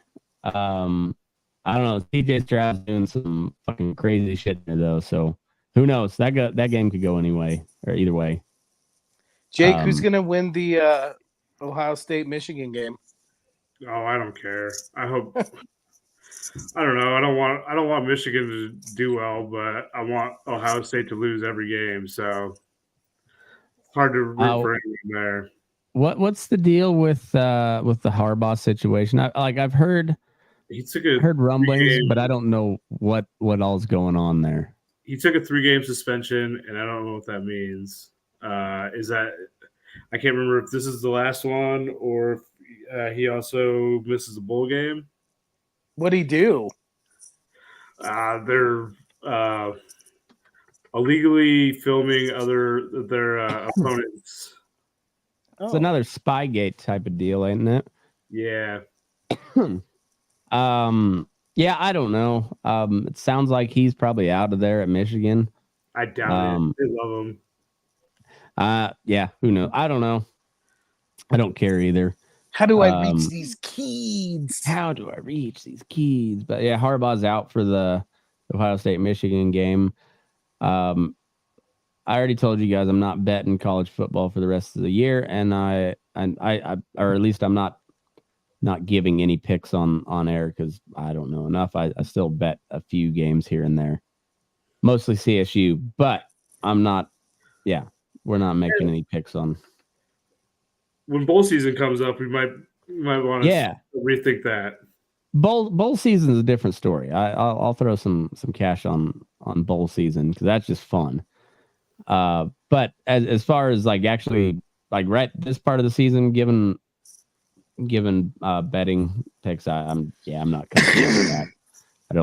I don't know. CJ Stroud's doing some fucking crazy shit there though. So who knows? That game could go anyway or either way. Jake, who's gonna win the Ohio State Michigan game? Oh, I don't care. I hope. I don't know. I don't want Michigan to do well, but I want Ohio State to lose every game. So it's hard to root for anyone there. What's the deal with the Harbaugh situation? I've heard rumblings, but I don't know what all's going on there. He took a 3-game suspension, and I don't know what that means. Is that I can't remember if this is the last one or if he also misses a bowl game. What'd he do? They're illegally filming their opponents. It's another Spygate type of deal, ain't it? Yeah. Yeah, I don't know. It sounds like he's probably out of there at Michigan. I doubt it. They love him. Yeah, who knows? I don't know. I don't care either. How do I reach these keys? But yeah, Harbaugh's out for the Ohio State Michigan game. I already told you guys I'm not betting college football for the rest of the year, and I or at least I'm not giving any picks on air because I don't know enough. I still bet a few games here and there, mostly CSU, but I'm not. Yeah, we're not making any picks on. When bowl season comes up, we might want to rethink that. Bowl season is a different story. I'll throw some cash on bowl season because that's just fun. But as far as like actually like right this part of the season, given betting picks, I'm not comfortable with that. I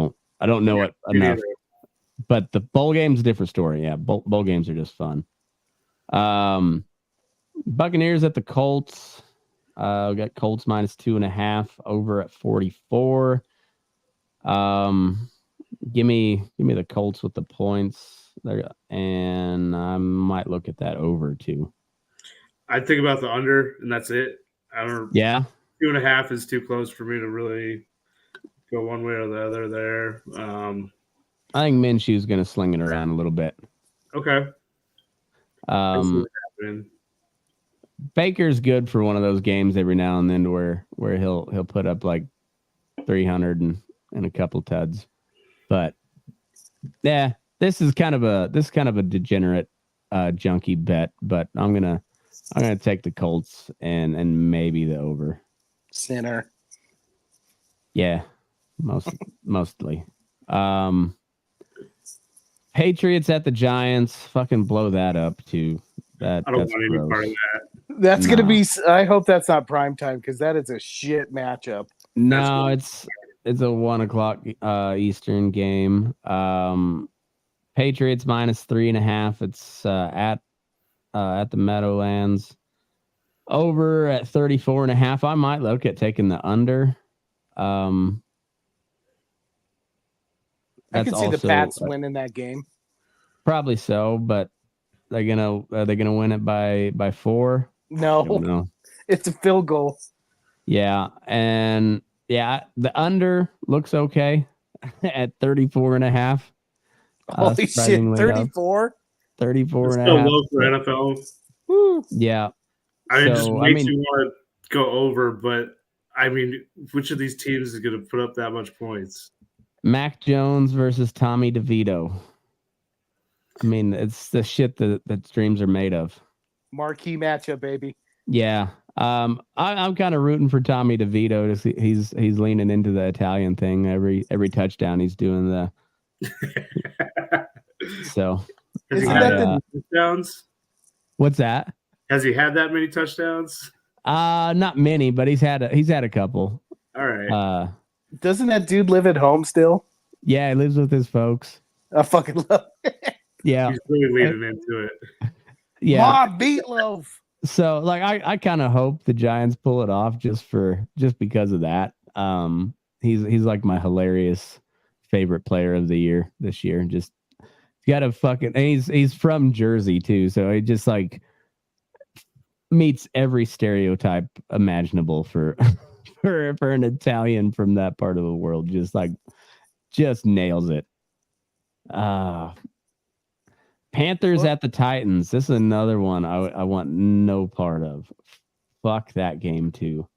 don't know it enough. But the bowl game's a different story. Yeah, bowl games are just fun. Buccaneers at the Colts. We got Colts minus 2.5 over at 44. Give me the Colts with the points there, and I might look at that over too. I'd think about the under, and that's it. I don't. Yeah. 2.5 is too close for me to really go one way or the other there. I think Minshew's going to sling it around a little bit. Okay. I see Um, what's happening. Baker's good for one of those games every now and then where he'll put up like 300 and a couple tuds. But yeah, this is kind of a degenerate junkie bet, but I'm gonna take the Colts and maybe the over. Sinner. Yeah, mostly. Patriots at the Giants, fucking blow that up too. I don't want any part of that. That's No. gonna be. I hope that's not prime time because that is a shit matchup. No, it's a 1:00 Eastern game. Patriots -3.5. It's at the Meadowlands. Over at 34.5. I might look at taking the under. I That's can see the also, Pats winning that game. probably so, but are they gonna win it by 4? I don't No, know. it's a field goal. Yeah, and yeah, the under looks okay at 34.5. Holy shit, surprisingly enough. 34. 34 It's and still a half. low for NFL. Woo. Yeah. I mean, So, just makes you want to go over, but I mean, which of these teams is going to put up that much points? Mac Jones versus Tommy DeVito. I mean, it's the shit that dreams are made of. Marquee matchup, baby. Yeah. I'm kind of rooting for Tommy DeVito to see he's leaning into the Italian thing every touchdown he's doing the. So Has he Isn't had that that many touchdowns? what's that? Has he had that many touchdowns? Not many, but he's had a couple. All right. Doesn't that dude live at home still? Yeah, he lives with his folks. I fucking love it. Yeah. He's really leaning into it. Yeah. Ma Meatloaf. So like I kind of hope the Giants pull it off just because of that. He's like my hilarious favorite player of the year this year. Just got a fucking he's from Jersey too, so he just like meets every stereotype imaginable for for an Italian from that part of the world. Just nails it. Panthers at the Titans. This is another one I want no part of. Fuck that game too.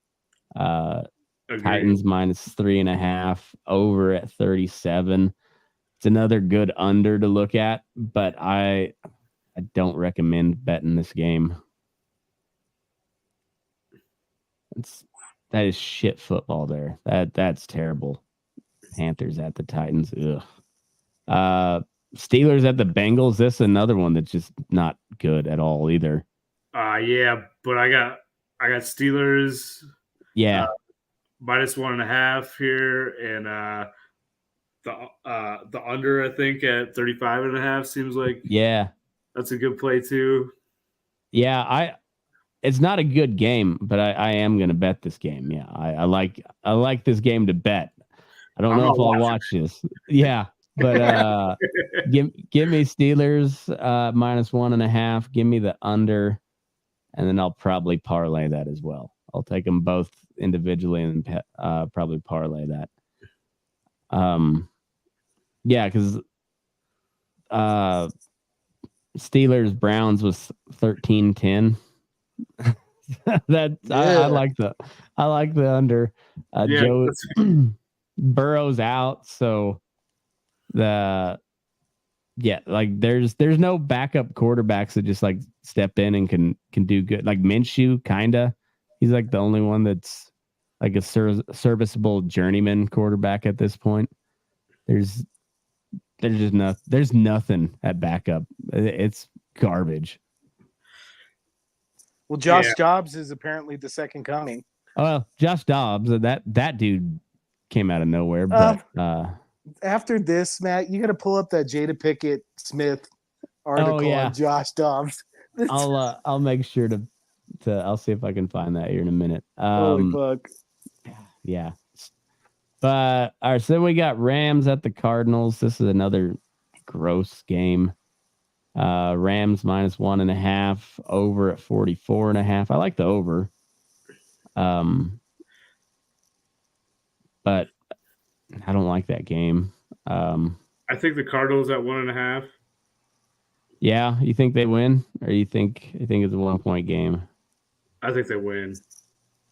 Agreed. Titans -3.5, over at 37. It's another good under to look at, but I don't recommend betting this game. That is shit football there. That's terrible. Panthers at the Titans. Ugh. Steelers at the Bengals. This is another one that's just not good at all either. Yeah, but I got Steelers. Yeah. -1.5 here, and the under I think at 35.5 seems like that's a good play too. Yeah, it's not a good game, but I am gonna bet this game. Yeah, I like this game to bet. I don't know if I'll watch this. Yeah, but give me Steelers -1.5. Give me the under, and then I'll probably parlay that as well. I'll take them both individually and probably parlay that. Yeah, because Steelers Browns was 13-10. I like the under. Joe Burrow's out, so there's no backup quarterbacks that just like step in and can do good. Like Minshew, kinda. He's like the only one that's like a serviceable journeyman quarterback at this point. There's nothing at backup. It's garbage. Well, Josh Dobbs is apparently the second coming. Oh, well, Josh Dobbs, that dude came out of nowhere. But after this, Matt, you got to pull up that Jada Pickett Smith article on Josh Dobbs. I'll make sure to I'll see if I can find that here in a minute. Holy fuck. Yeah. But all right, so then we got Rams at the Cardinals. This is another gross game. Rams -1.5, over at 44.5. I like the over. But I don't like that game. I think the Cardinals at 1.5. Yeah, you think they win, or you think it's a 1-point game? I think they win.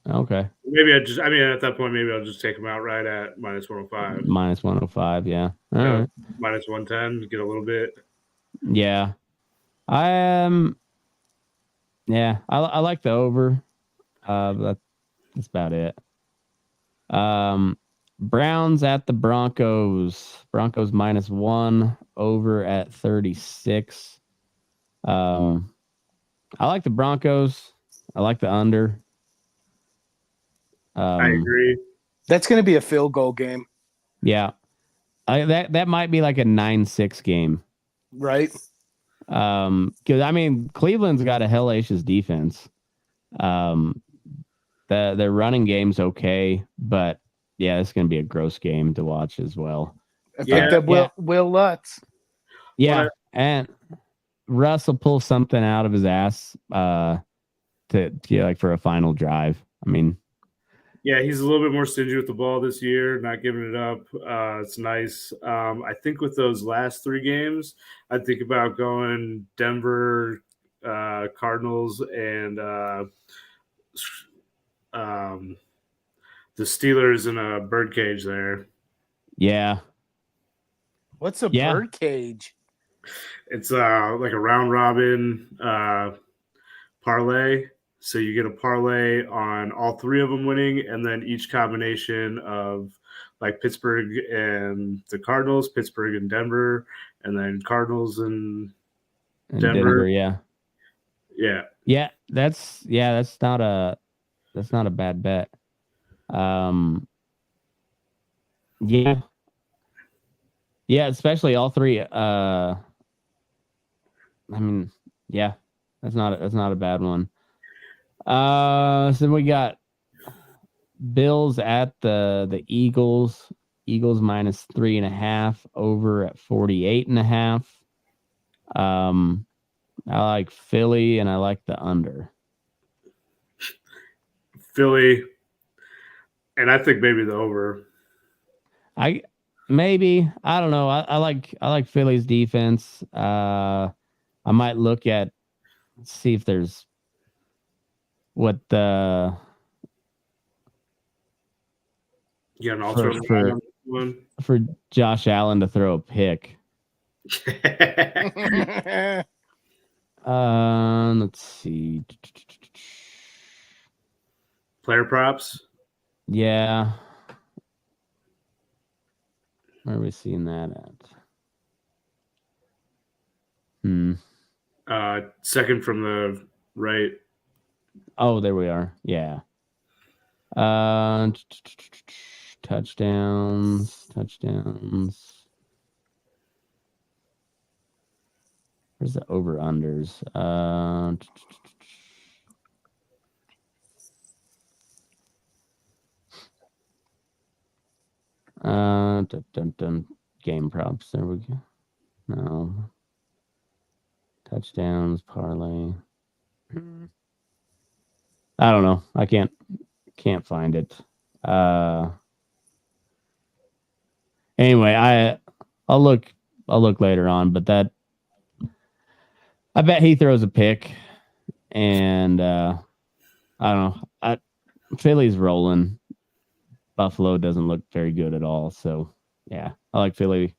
Okay, Maybe at that point, maybe I'll just take them outright at -105. minus 105. Yeah, all Yeah, right. -110, get a little bit. Yeah, I yeah, I like the over. That's about it. Browns at the Broncos. Broncos -1 over at 36. I like the Broncos. I like the under. I agree. That's going to be a field goal game, Yeah. That might be like a 9-6 game. right? Because I mean, Cleveland's got a hellacious defense. Their running game's okay, but yeah, it's going to be a gross game to watch as well. I think that Will Lutz. Yeah, and Russ will pull something out of his ass to like for a final drive. I mean, yeah, he's a little bit more stingy with the ball this year, not giving it up. It's nice. I think with those last 3 games, I think about going Denver, Cardinals, and the Steelers in a birdcage there. yeah. What's a bird cage? It's like a round robin parlay. So you get a parlay on all 3 of them winning, and then each combination of like Pittsburgh and the Cardinals, Pittsburgh and Denver, and then Cardinals and Denver. Yeah. That's not a bad bet. Yeah, especially all 3. I mean, yeah, that's not a bad one. So we got Bills at the Eagles. Eagles -3.5 over at 48.5. I like Philly and I like the under. Philly, and I think maybe the over. I don't know. I like Philly's defense. I might look at see if there's what the for Josh Allen to throw a pick. Let's see. Player props. Yeah. Where are we seeing that at? Second from the right. Oh, there we are. Yeah. Touchdowns. Where's the over-unders? Game props. There we go. No. Touchdowns, parlay. I don't know. I can't find it. Anyway, I'll look later on, but that I bet he throws a pick, and I don't know. Philly's rolling. Buffalo doesn't look very good at all, so yeah, I like Philly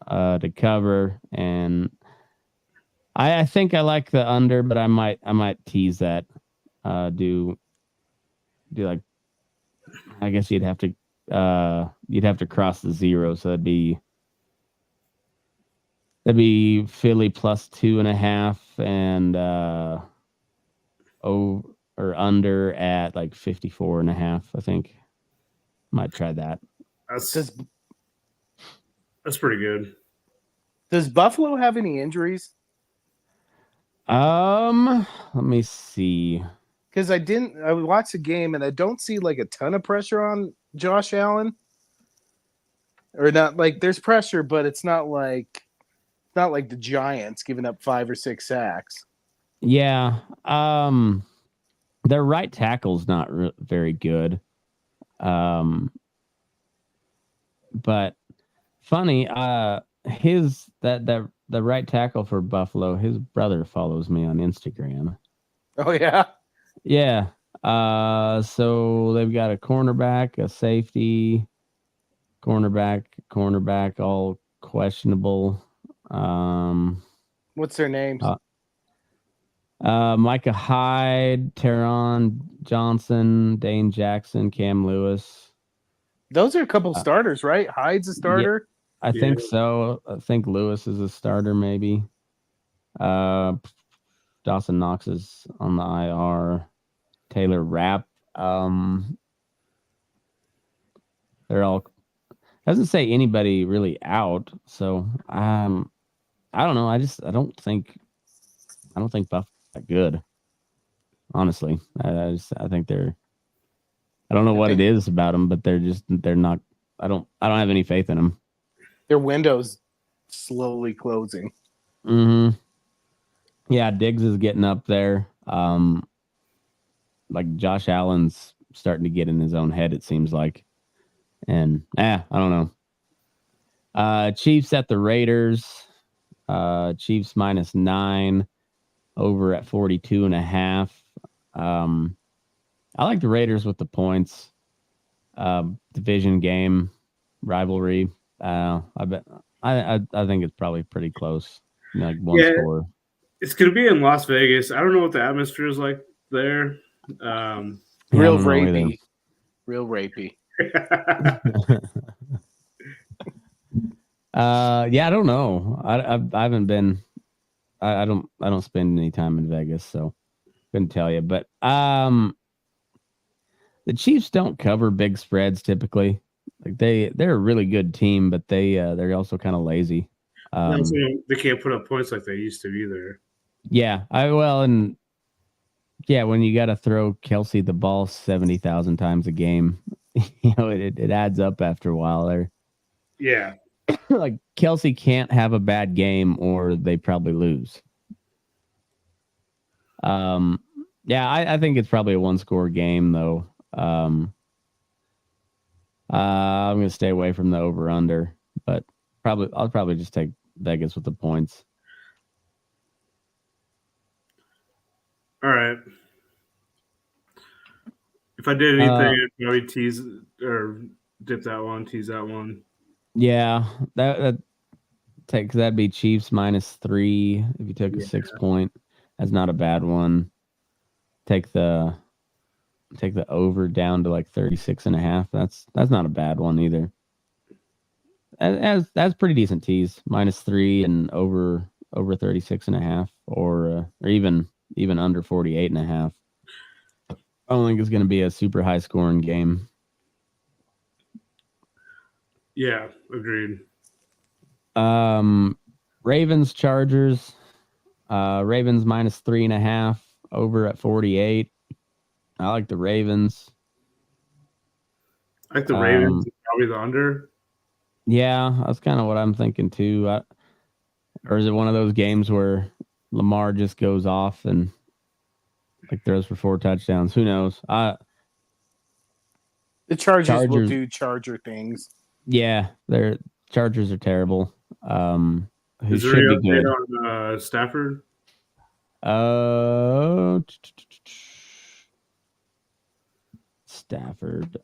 to cover, and I think I like the under, but I might tease that. Do like, I guess you'd have to cross the 0, so that'd be Philly +2.5 and or under at like 54.5. I think might try that. That's pretty good. Does Buffalo have any injuries? Let me see. Because I watched the game and I don't see like a ton of pressure on Josh Allen. Or not, like there's pressure, but it's not like the Giants giving up 5 or 6 sacks. Yeah. Their right tackle's not very good. But funny, the right tackle for Buffalo, his brother follows me on Instagram. Oh yeah. Yeah. So they've got a cornerback, a safety, cornerback, all questionable. What's their names? Micah Hyde, Teron Johnson, Dane Jackson, Cam Lewis. Those are a couple starters, right? Hyde's a starter. I think so. I think Lewis is a starter, maybe. Dawson Knox is on the IR. Taylor Rapp. They're all doesn't say anybody really out. So I don't know. I don't think Buffalo's that good. Honestly, I think they're. I don't know what it is about them, but they're not. I don't have any faith in them. Their window's slowly closing. Mm-hmm. Yeah, Diggs is getting up there. Like Josh Allen's starting to get in his own head, it seems like. And I don't know. Chiefs at the Raiders. Chiefs -9 over at 42.5. I like the Raiders with the points. Division game, rivalry. I bet. I think it's probably pretty close. Like one score. It's gonna be in Las Vegas. I don't know what the atmosphere is like there. Real rapey. Real rapey. Yeah, I don't know. I haven't been. I don't spend any time in Vegas, so couldn't tell you. But the Chiefs don't cover big spreads typically. Like they're a really good team, but they're also kind of lazy. They can't put up points like they used to either. Yeah, when you got to throw Kelsey the ball 70,000 times a game, it adds up after a while. There, yeah, like Kelsey can't have a bad game or they probably lose. I think it's probably a one-score game though. I'm gonna stay away from the over/under, but I'll probably just take Vegas with the points. All right. If I did anything, I'd probably tease or dip that one, tease that one. Yeah, that'd be Chiefs -3. If you took a 6 point, that's not a bad one. Take the over down to like 36.5. That's not a bad one either. That's pretty decent tease. -3 and over 36.5, or even under 48.5. I don't think it's going to be a super high scoring game. Yeah, agreed. Ravens Chargers. Ravens -3.5 over at 48. I like the Ravens. I like the Ravens, probably the under. Yeah, that's kind of what I'm thinking too. Or is it one of those games where Lamar just goes off and like throws for 4 touchdowns? Who knows? The Chargers will do Charger things. Yeah, their Chargers are terrible. Who is there should be good on Stafford? Stafford.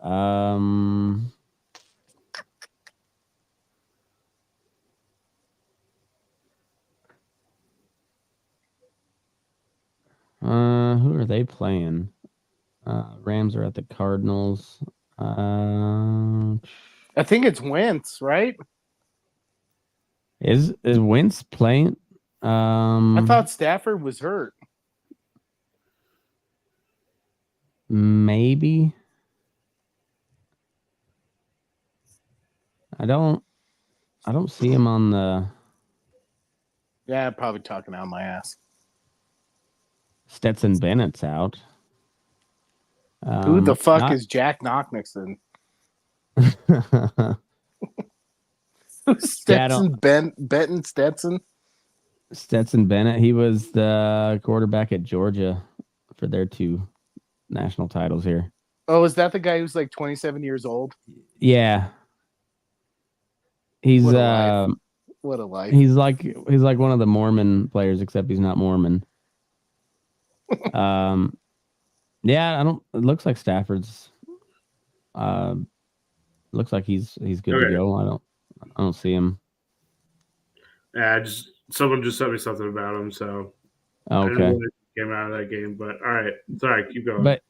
Who are they playing? Rams are at the Cardinals. I think it's Wentz, right? Is Wentz playing? I thought Stafford was hurt. Maybe. I don't see him on the. Yeah, probably talking out my ass. Stetson Bennett's out. Who the fuck is Jack Knocknixon? Stetson Stetson? Stetson Bennett. He was the quarterback at Georgia for their 2 national titles here. Oh, is that the guy who's like 27 years old? Yeah. He's What a life. What a life. he's like one of the Mormon players, except he's not Mormon. Yeah, it looks like Stafford's looks like he's good Okay. to go. I don't see him. Yeah, someone just sent me something about him, so I didn't know Okay. when it came out of that game. But all right, sorry, keep going. But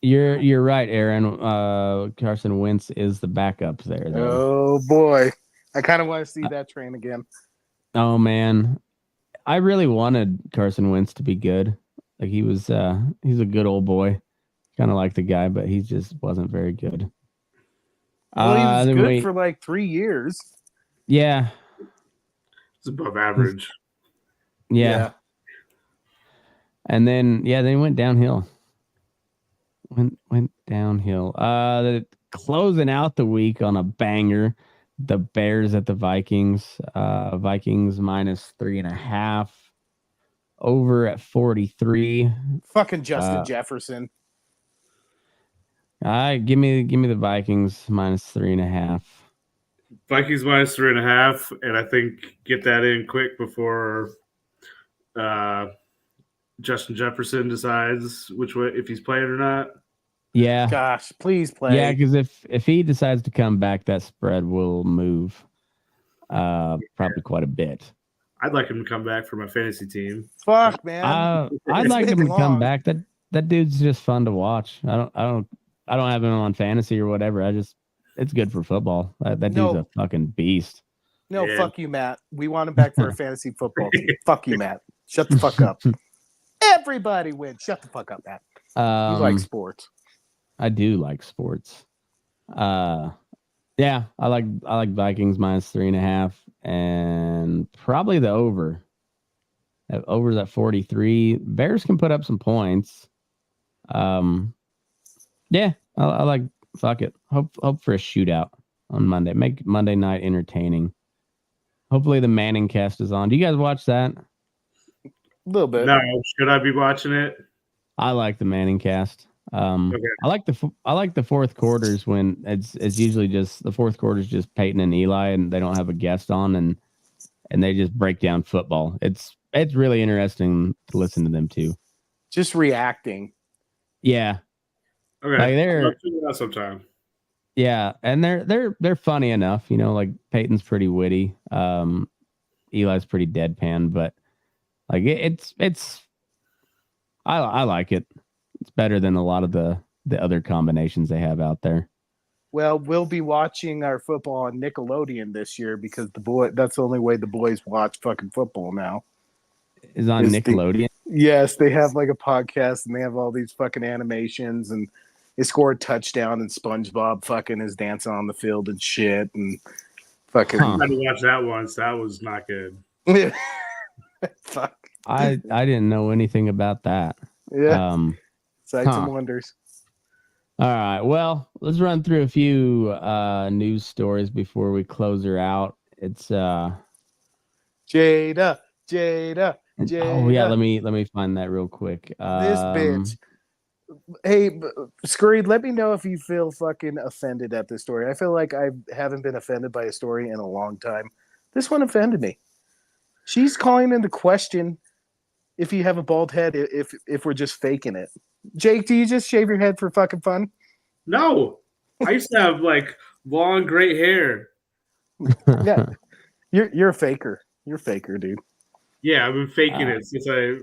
you're right, Aaron. Carson Wentz is the backup there, though. Oh boy. I kind of want to see that train again. Oh man. I really wanted Carson Wentz to be good. Like he's a good old boy. Kind of like the guy, but he just wasn't very good. Well, he was then good for like 3 years. Yeah. It's above average. Yeah. And then they went downhill. Went downhill. Closing out the week on a banger. The Bears at the Vikings. Vikings minus 3.5. Over at 43. Fucking Justin Jefferson. Give me the Vikings minus 3.5. Vikings minus 3.5, and I think get that in quick before Justin Jefferson decides which way, if he's playing or not. Yeah. Gosh, please play. Yeah, because if he decides to come back, that spread will move probably quite a bit. I'd like him to come back for my fantasy team. Fuck, man. I'd like him to come back. That dude's just fun to watch. I don't have him on fantasy or whatever. It's good for football. That dude's a fucking beast. No, fuck you, Matt. We want him back for a fantasy football team. Fuck you, Matt. Shut the fuck up. Everybody wins. Shut the fuck up, Matt. You like sports. I do like sports. Yeah, I like Vikings minus 3.5 and probably the over. Over's at 43. Bears can put up some points. Yeah, I like fuck it. Hope for a shootout on Monday. Make Monday night entertaining. Hopefully the Manning cast is on. Do you guys watch that? A little bit. No, should I be watching it? I like the Manning cast. Okay. I like the fourth quarters when it's usually just the fourth quarters just Peyton and Eli and they don't have a guest on and they just break down football. It's really interesting to listen to them too. Just reacting. Yeah. Okay. Like I'll do that sometime. Yeah, and they're funny enough, you know, like Peyton's pretty witty. Eli's pretty deadpan, but like it's I like it. It's better than a lot of the other combinations they have out there. Well, we'll be watching our football on Nickelodeon this year because that's the only way the boys watch fucking football now. Is on Nickelodeon? Yes, they have like a podcast and they have all these fucking animations and they score a touchdown and SpongeBob fucking is dancing on the field and shit and fucking. I had to watch that once. That was not good. Fuck. I didn't know anything about that. Yeah. Sights and wonders. All right. Well, let's run through a few news stories before we close her out. It's Jada. Oh yeah, let me find that real quick. This bitch. Hey, Scurried, let me know if you feel fucking offended at this story. I feel like I haven't been offended by a story in a long time. This one offended me. She's calling into question if you have a bald head, if we're just faking it. Jake, do you just shave your head for fucking fun? No. I used to have like long gray hair. Yeah. You're a faker. You're a faker, dude. Yeah, I've been faking it since I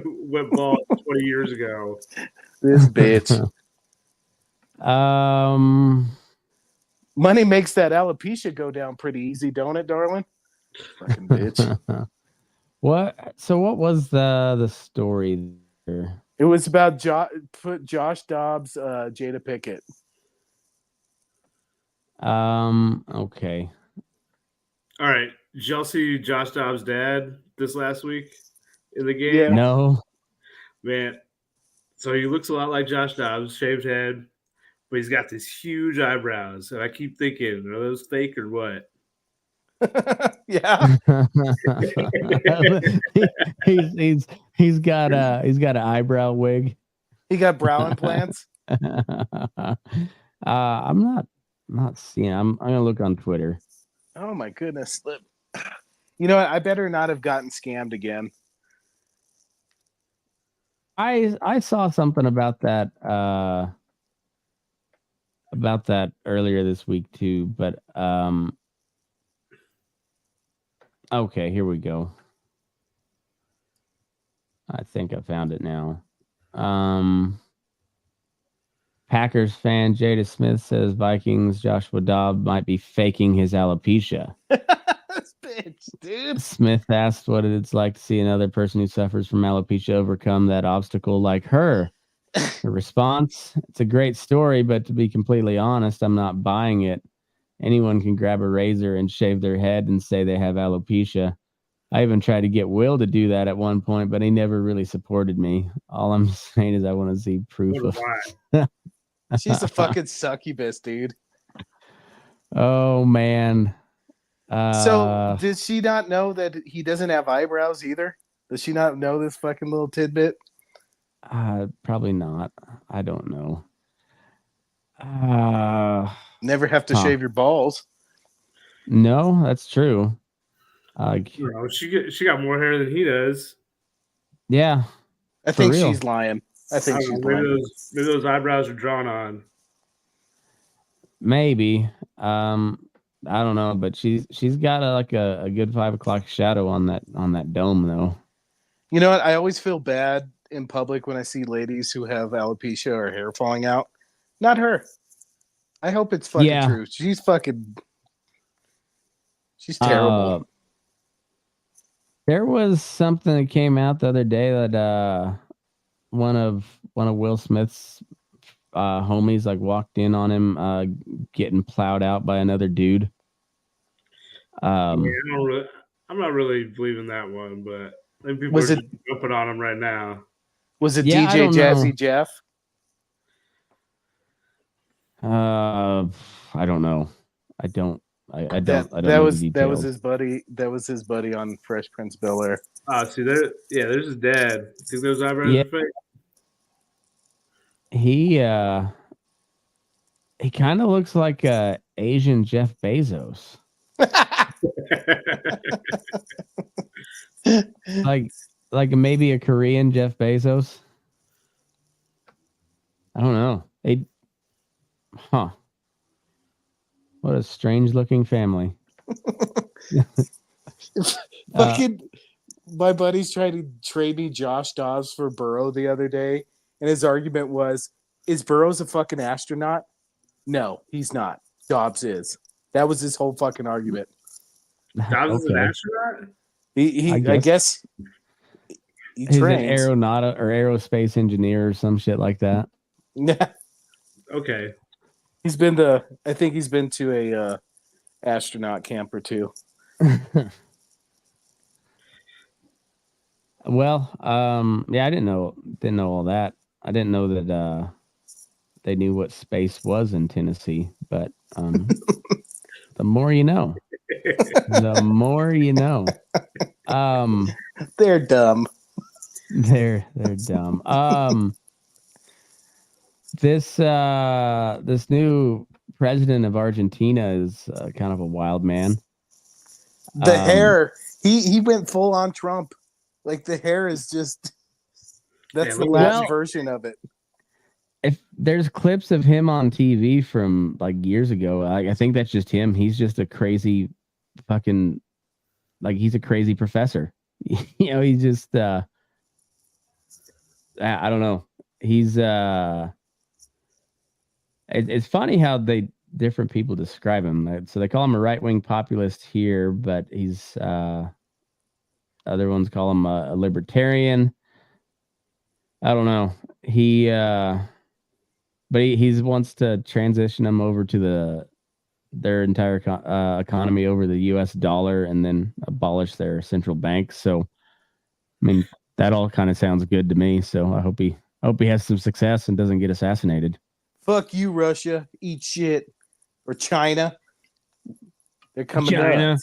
went bald 20 years ago. This bitch. Money makes that alopecia go down pretty easy, don't it, darling? Fucking bitch. What? So what was the story there? It was about Josh Dobbs, Jada Pickett. Okay. All right. Did y'all see Josh Dobbs' dad this last week in the game? Yeah. No. Man. So he looks a lot like Josh Dobbs, shaved head, but he's got these huge eyebrows. And I keep thinking, are those fake or what? Yeah. he's got an eyebrow wig. He got brow implants. I'm not seeing. I'm gonna look on Twitter. Oh my goodness. You know what? I better not have gotten scammed again. I saw something about that earlier this week too, but okay, here we go. I think I found it now. Packers fan Jada Smith says Vikings Joshua Dobbs might be faking his alopecia. This bitch, dude. Smith asked what it's like to see another person who suffers from alopecia overcome that obstacle like her. Her response, it's a great story, but to be completely honest, I'm not buying it. Anyone can grab a razor and shave their head and say they have alopecia. I even tried to get Will to do that at one point, but he never really supported me. All I'm saying is I want to see proof of She's a fucking succubus, dude. Oh, man. So did she not know that he doesn't have eyebrows either? Does she not know this fucking little tidbit? Probably not. I don't know. Never have to shave your balls. No, that's true. She got more hair than he does. Yeah. I think she's lying. I think she's lying. Maybe those eyebrows are drawn on. Maybe. I don't know, but she's got a good 5 o'clock shadow on that dome though. You know what? I always feel bad in public when I see ladies who have alopecia or hair falling out. Not her. I hope it's fucking true. She's terrible. There was something that came out the other day that one of Will Smith's homies like walked in on him getting plowed out by another dude. I'm not really believing that one, but I think people are just jumping on him right now. Was it DJ Jazzy Jeff? I don't know. I don't that was his buddy. That was his buddy on Fresh Prince of Bel-Air. See there. Yeah, there's his dad. Think those eyebrows are fake? He kind of looks like Asian Jeff Bezos. like maybe a Korean Jeff Bezos. I don't know. What a strange looking family. Fucking my buddy's trying to trade me Josh Dobbs for Burrow the other day, and his argument was, is Burrow's a fucking astronaut? No, he's not. Dobbs is. That was his whole fucking argument. Dobbs is an astronaut? I guess he he's trains. An aeronautic or aerospace engineer or some shit like that. Yeah. Okay. I think he's been to a astronaut camp or two. Well, yeah, I didn't know all that. I didn't know that they knew what space was in Tennessee, but the more you know. The more you know. They're dumb. They're dumb. This new president of Argentina is kind of a wild man. The hair, he went full on Trump. Like the hair is just that's the last version of it. If there's clips of him on TV from like years ago, I think that's just him. He's just a crazy fucking he's a crazy professor. He's just I don't know. He's it's funny how different people describe him. So they call him a right-wing populist here, but he's other ones call him a libertarian. I don't know. But he wants to transition them over to their entire economy over the U.S. dollar and then abolish their central bank. So, I mean, that all kind of sounds good to me. So I hope he has some success and doesn't get assassinated. Fuck you, Russia. Eat shit. Or China. They're coming China.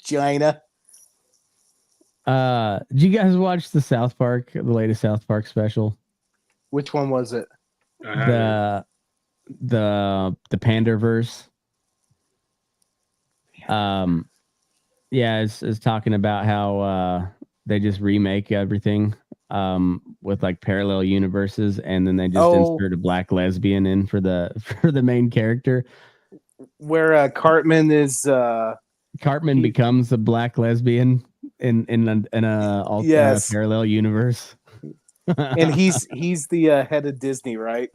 China. Did you guys watch the latest South Park special? Which one was it? I have it. The Panderverse. Yeah, it's talking about how they just remake everything with like parallel universes, and then they just insert a black lesbian in for the main character. Where Cartman is Cartman becomes a black lesbian in a yes. parallel universe. And he's the head of Disney, right?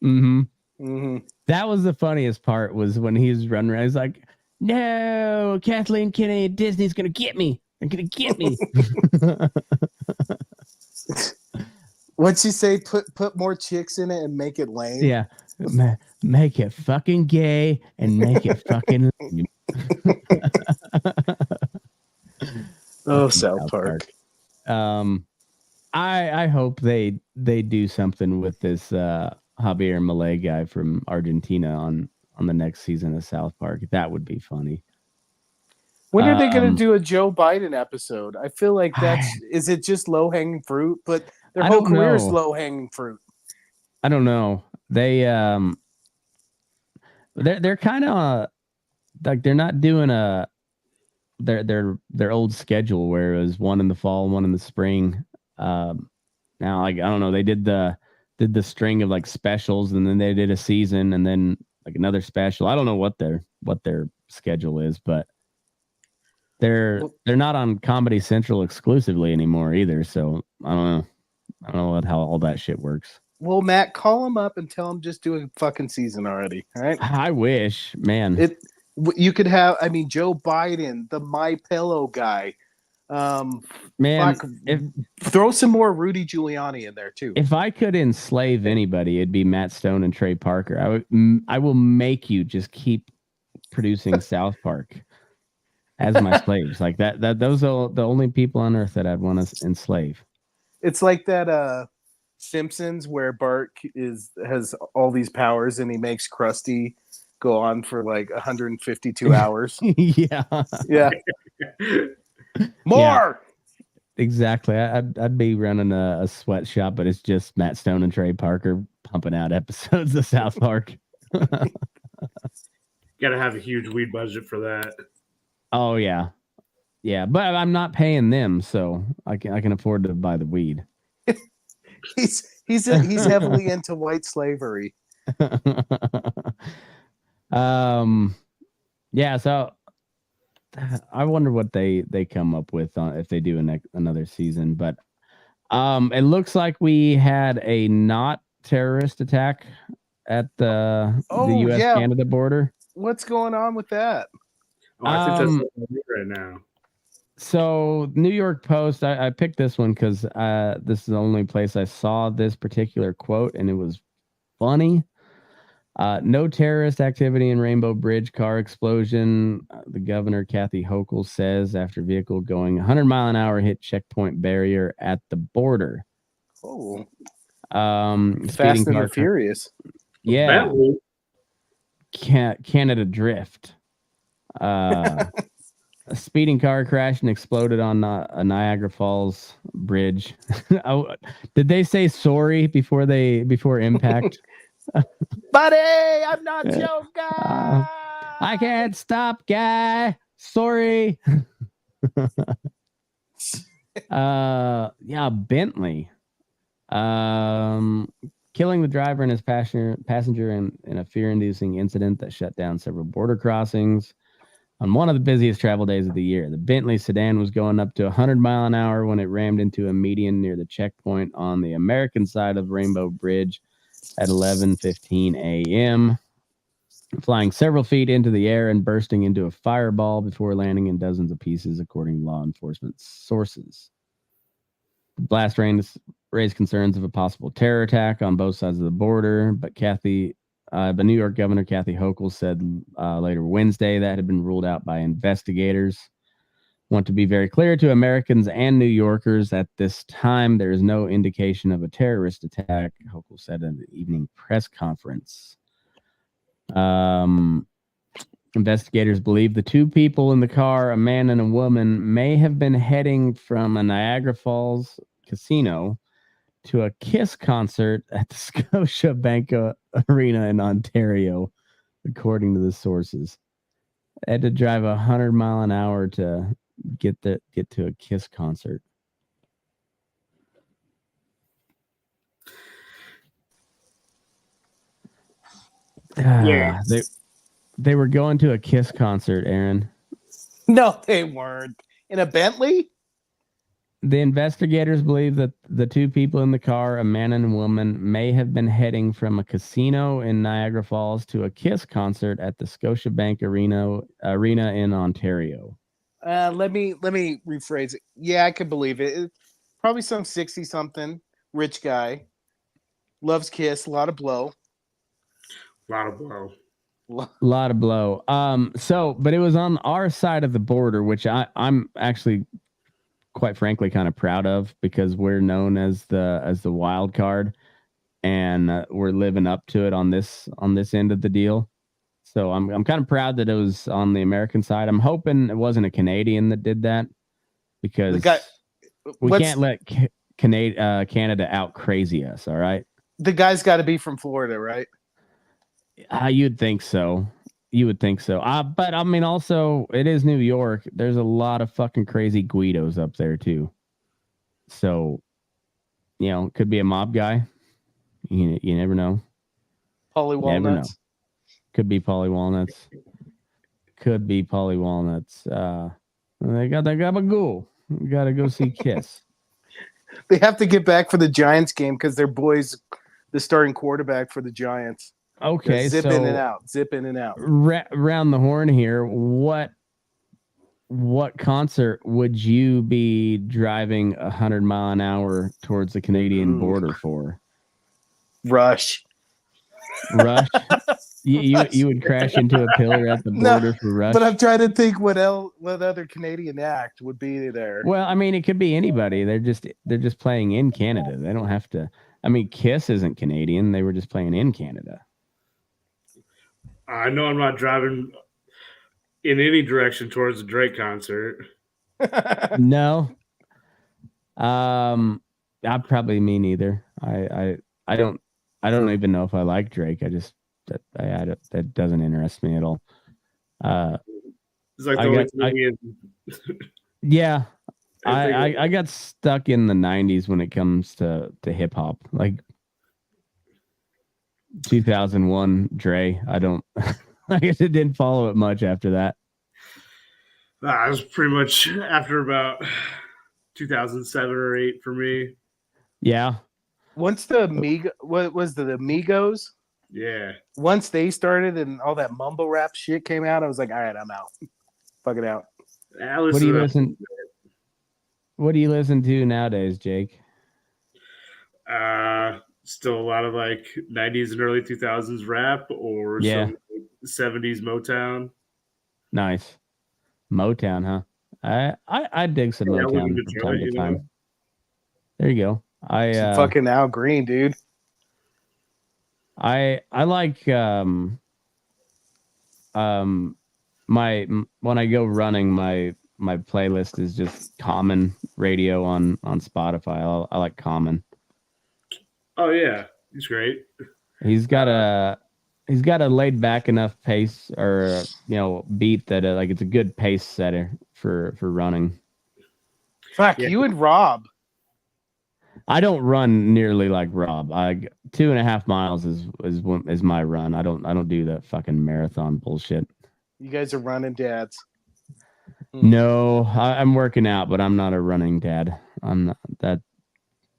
Mm-hmm. Mm-hmm. That was the funniest part, was when he's running around. He's like, "No, Kathleen Kennedy, Disney's gonna get me. They're gonna get me." What'd she say? Put more chicks in it and make it lame. Yeah, make it fucking gay and make it fucking lame. Oh, South Park. I hope they do something with this Javier Milei guy from Argentina on the next season of South Park. That would be funny. When are they going to do a Joe Biden episode? I feel like is it just low hanging fruit? But their whole career is low hanging fruit. I don't know. They're kind of like, they're not doing their old schedule where it was one in the fall, one in the spring. Now, like, I don't know, they did the string of like specials, and then they did a season, and then like another special. I don't know what their schedule is, but they're not on Comedy Central exclusively anymore either. So I don't know how all that shit works. Well, Matt, call him up and tell him just do a fucking season already. All right. I wish, man. You could have. I mean, Joe Biden, the My Pillow guy. Man, throw some more Rudy Giuliani in there too. If I could enslave anybody, it'd be Matt Stone and Trey Parker. I will make you just keep producing South Park as my slaves. Like that those are the only people on earth that I'd want to enslave. It's like that Simpsons where Bart has all these powers and he makes Krusty go on for like 152 hours. Yeah. More. Yeah, exactly. I'd be running a sweatshop, but it's just Matt Stone and Trey Parker pumping out episodes of South Park. Got to have a huge weed budget for that. Oh yeah, but I'm not paying them, so I can afford to buy the weed. He's heavily into white slavery. Yeah. So I wonder what they come up with if they do another season. But it looks like we had a not terrorist attack at the U.S.-Canada border. What's going on with that? I think that's right now. So New York Post, I picked this one because this is the only place I saw this particular quote, and it was funny. No terrorist activity in Rainbow Bridge car explosion. The governor, Kathy Hochul, says after vehicle going 100 mile an hour hit checkpoint barrier at the border. Oh, Fast and the Furious. Yeah. Canada Drift. A speeding car crashed and exploded on a Niagara Falls bridge. Did they say sorry before impact? Buddy, I'm not Joe guy. I can't stop, guy. Sorry. Yeah, Bentley. Killing the driver and his passenger in a fear-inducing incident that shut down several border crossings on one of the busiest travel days of the year. The Bentley sedan was going up to 100 mile an hour when it rammed into a median near the checkpoint on the American side of Rainbow Bridge at 11:15 a.m., flying several feet into the air and bursting into a fireball before landing in dozens of pieces, according to law enforcement sources. The blast raised concerns of a possible terror attack on both sides of the border, but New York Governor Kathy Hochul said later Wednesday that had been ruled out by investigators. Want to be very clear to Americans and New Yorkers at this time, there is no indication of a terrorist attack, Hochul said in the evening press conference. Investigators believe the two people in the car, a man and a woman, may have been heading from a Niagara Falls casino to a Kiss concert at the Scotiabank Arena in Ontario, according to the sources. I had to drive 100 mile an hour to get to a Kiss concert. Yeah. They were going to a Kiss concert, Aaron. No, they weren't. In a Bentley? The investigators believe that the two people in the car, a man and a woman, may have been heading from a casino in Niagara Falls to a Kiss concert at the Scotiabank Arena in Ontario. Let me rephrase it. Yeah, I could believe it. Probably some 60-something rich guy. Loves Kiss, a lot of blow. A lot of blow. A lot of blow. But it was on our side of the border, which I'm actually, quite frankly, kind of proud of, because we're known as the wild card, and we're living up to it on this end of the deal. So I'm kind of proud that it was on the American side. I'm hoping it wasn't a Canadian that did that, because we can't let Canada out crazy us. All right. The guy's got to be from Florida, right? You'd think so. You would think so. But I mean, also, it is New York. There's a lot of fucking crazy Guidos up there too. So, it could be a mob guy. You never know. Paulie Walnuts. Never know. Could be Paulie Walnuts. Could be Paulie Walnuts. They got Gabagool. We got to go see Kiss. They have to get back for the Giants game because their boy's the starting quarterback for the Giants. Okay, zip in and out. Round the horn here. What concert would you be driving 100 mile an hour towards the Canadian border for? Rush. You would crash into a pillar at the border for Rush. But I'm trying to think what other Canadian act would be there. Well, I mean, it could be anybody. They're just playing in Canada. They don't have to. I mean, Kiss isn't Canadian. They were just playing in Canada. I know I'm not driving in any direction towards the Drake concert. No. I probably me neither. I don't even know if I like Drake. That doesn't interest me at all. It's like the only yeah. I got stuck in the 90s when it comes to hip hop. Like 2001 Dre. I guess it didn't follow it much after that. It was pretty much after about 2007 or 8 for me. Yeah. Once the Migos? Yeah. Once they started and all that mumble rap shit came out, I was like, all right, I'm out. Fuck it out. What do you listen to nowadays, Jake? Still a lot of like 90s and early 2000s rap, or some 70s Motown. Nice. Motown, huh? I dig some Motown from time to time. There you go. Fucking Al Green, dude. I like when I go running, my playlist is just Common radio on Spotify. I like Common. Oh yeah, he's great. He's got a laid back enough pace or beat that like it's a good pace setter for running. Fuck, you and Rob. I don't run nearly like Rob. 2.5 miles is my run. I don't do that fucking marathon bullshit. You guys are running dads. No, I'm working out, but I'm not a running dad. I'm not that.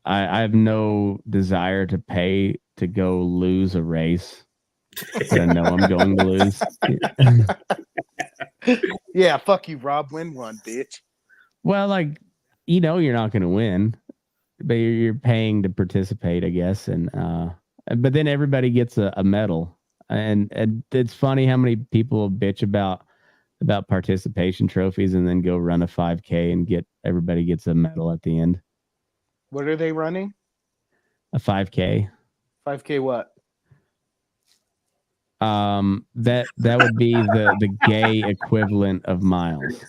I have no desire to pay to go lose a race that I know I'm going to lose. Yeah, fuck you, Rob. Win one, bitch. Well, like, you're not going to win, but you're paying to participate, I guess. And but then everybody gets a medal, and it's funny how many people bitch about participation trophies and then go run a 5K and everybody gets a medal at the end. What are they running? A 5K. 5K what? That would be the gay equivalent of miles.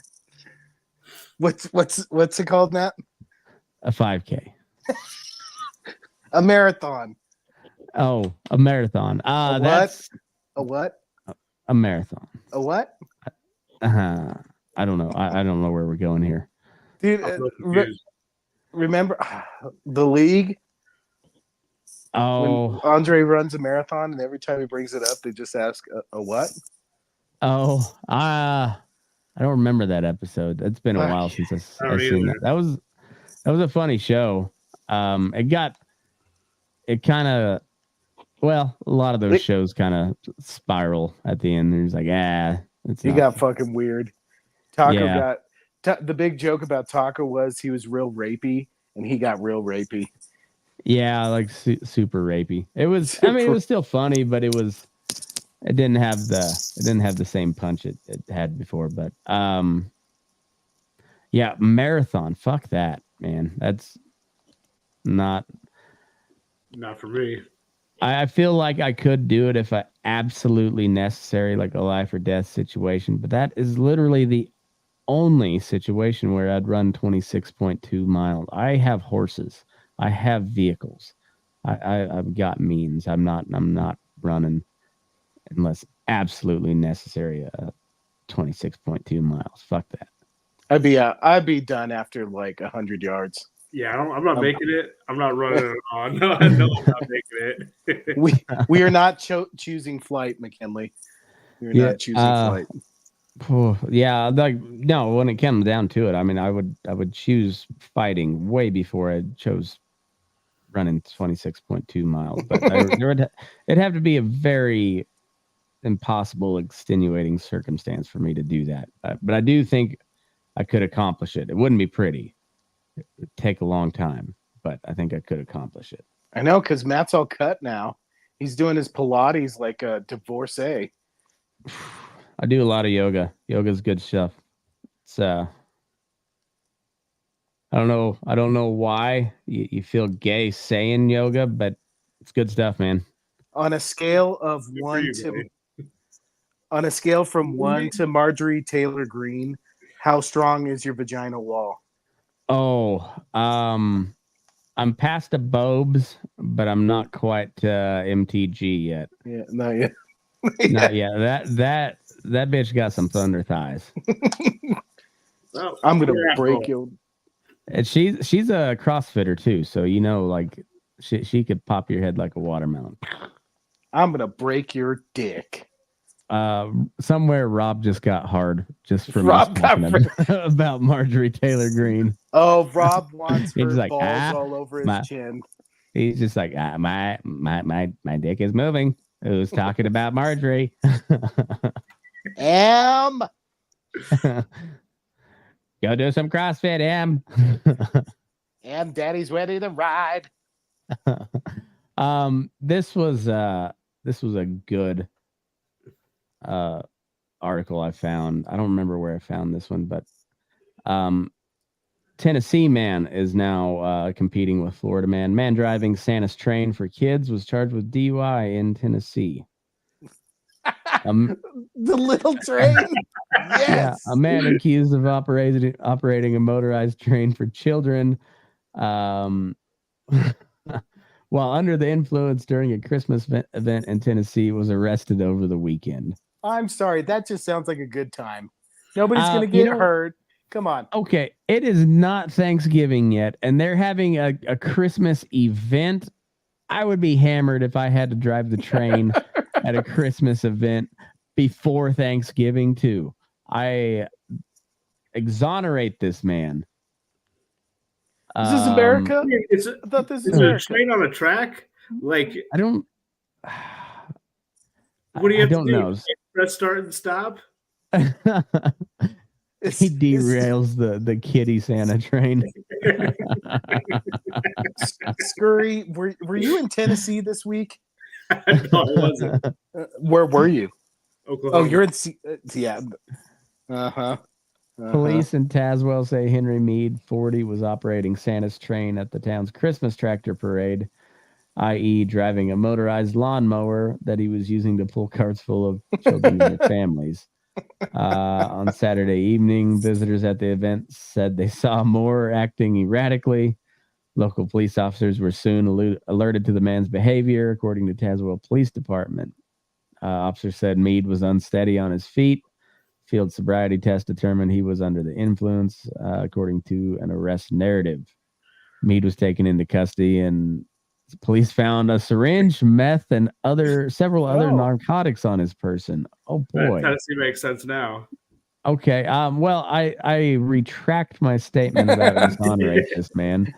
What's it called, Matt? A 5K. A marathon. Oh, a marathon. A what? That's A what? a marathon. A what? I don't know. I don't know where we're going here. Dude, I'm so confused. remember the league? Oh, When Andre runs a marathon, and every time he brings it up, they just ask, a what? I don't remember that episode. It's been a while since I don't I've seen either. that. That was a funny show. It kind of, well, a lot of those shows kind of spiral at the end. There's like, He got fucking weird. Taco Yeah. got the big joke about Taco was he was real rapey, and he got real rapey. Yeah, like super rapey. It was. I mean, it was still funny, but it didn't have the same punch it had before. But yeah, marathon. Fuck that, man. That's not for me. I feel like I could do it if I absolutely necessary, like a life or death situation. But that is literally the only situation where I'd run 26.2 miles. I have horses. I have vehicles. I've got means. I'm not running unless absolutely necessary. 26.2 miles. Fuck that. I'd be done after like 100 yards. Yeah, I'm not making it. I'm not running it on. No, I know I'm not making it. we are not choosing flight, McKinley. We are not choosing flight. Yeah, like no. When it comes down to it, I mean, I would choose fighting way before I chose running 26.2 miles. But it'd have to be a very impossible, extenuating circumstance for me to do that. But I do think I could accomplish it. It wouldn't be pretty. It would take a long time, but I think I could accomplish it. I know, because Matt's all cut now. He's doing his Pilates like a divorcee. I do a lot of yoga. Yoga's good stuff. It's I don't know why you feel gay saying yoga, but it's good stuff, man. On a scale of on a scale from 1 to Marjorie Taylor Greene, how strong is your vaginal wall? Oh, I'm past the Bobes, but I'm not quite MTG yet. Yeah, not yet. Not yet. That bitch got some thunder thighs. I'm gonna break you. And she's a CrossFitter too, so like she could pop your head like a watermelon. I'm gonna break your dick. Somewhere Rob just got hard just from about Marjorie Taylor Greene. Oh, Rob wants her like, balls all over his chin. He's just like, my dick is moving. Who's talking about Marjorie? Go do some CrossFit, Em. Daddy's ready to ride. This was a good article I found. I don't remember where I found this one, but Tennessee man is now competing with Florida man. Man driving Santa's train for kids was charged with DUI in Tennessee. The little train. Yes. Yeah, a man accused of operating a motorized train for children while under the influence during a Christmas event in Tennessee was arrested over the weekend. I'm sorry. That just sounds like a good time. Nobody's going to get hurt. Come on. Okay. It is not Thanksgiving yet, and they're having a Christmas event. I would be hammered if I had to drive the train at a Christmas event before Thanksgiving, too. I exonerate this man. Is this America? I thought this is a train on a track. Like I don't. What do you have to do? Know. Press start and stop. He derails the kitty Santa train. Scurry, were you in Tennessee this week? No, I wasn't. Where were you? Oklahoma. Oh, you're in. Yeah. Police in Tazewell say Henry Meade, 40, was operating Santa's train at the town's Christmas tractor parade, i.e., driving a motorized lawnmower that he was using to pull carts full of children and their families. On Saturday evening, visitors at the event said they saw Moore acting erratically Local police officers were soon alerted to the man's behavior, according to Tazewell Police Department. Officer said Mead was unsteady on his feet. Field sobriety test determined he was under the influence, according to an arrest narrative. Mead was taken into custody, and police found a syringe, meth, and several other narcotics on his person. Oh boy, Tennessee makes sense now. Okay. Well, I retract my statement about exonerate this man.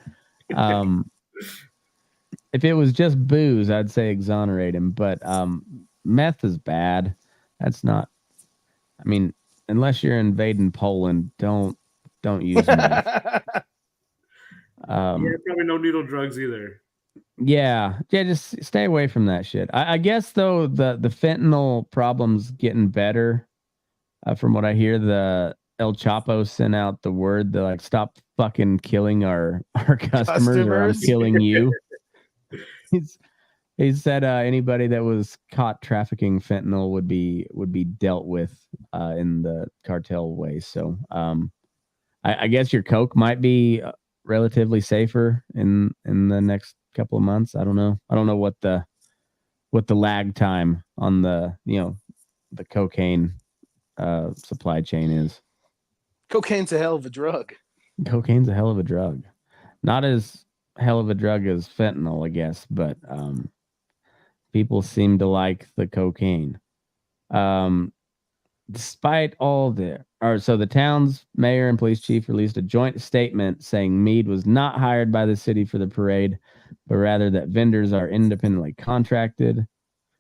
If it was just booze, I'd say exonerate him. But meth is bad. That's not. I mean, unless you're invading Poland, don't use meth. Probably no needle drugs either. Yeah. Just stay away from that shit. I guess though the fentanyl problem's getting better. From what I hear, the El Chapo sent out the word to like stop fucking killing our customers, or I'm killing you. He said anybody that was caught trafficking fentanyl would be dealt with in the cartel way. So I guess your coke might be relatively safer in the next couple of months. I don't know. I don't know what the lag time on the the cocaine supply chain is. Cocaine's a hell of a drug. Cocaine's a hell of a drug. Not as hell of a drug as fentanyl, I guess, but people seem to like the cocaine. Despite all the town's mayor and police chief released a joint statement saying Meade was not hired by the city for the parade, but rather that vendors are independently contracted.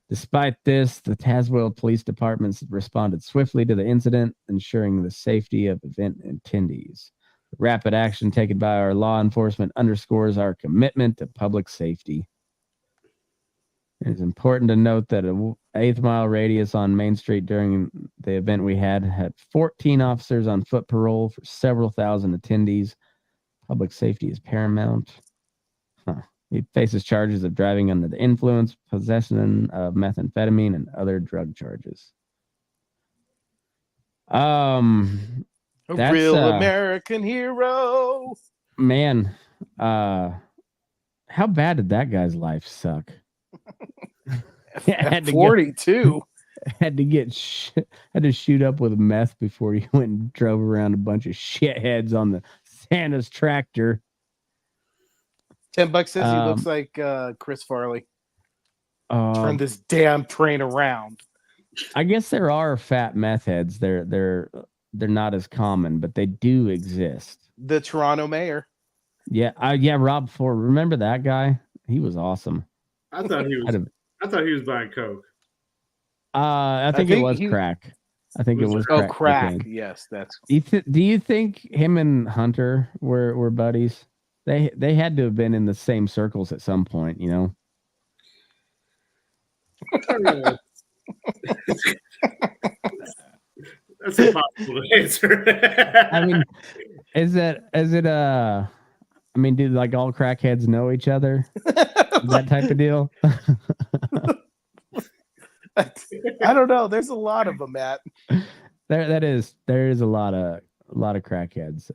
Despite this, the Tazewell Police Department responded swiftly to the incident, ensuring the safety of event attendees. The rapid action taken by our law enforcement underscores our commitment to public safety. It is important to note that an 8th-mile radius on Main Street during the event we had 14 officers on foot parole for several thousand attendees. Public safety is paramount. He faces charges of driving under the influence, possession of methamphetamine, and other drug charges. A real American hero. Man, how bad did that guy's life suck? At 42. Had to shoot up with meth before he went and drove around a bunch of shitheads on the Santa's tractor. $10 says he looks like Chris Farley. Turn this damn train around. I guess there are fat meth heads. They're not as common, but they do exist. The Toronto mayor. Yeah, Rob Ford. Remember that guy? He was awesome. I thought he was buying coke. I think it was crack. I think it was crack. Crack. Yes, that's. Do you think him and Hunter were buddies? They had to have been in the same circles at some point, you know. That's impossible to answer. I mean, I mean, do like all crackheads know each other? That type of deal? I don't know. There's a lot of them, Matt. There is a lot of crackheads.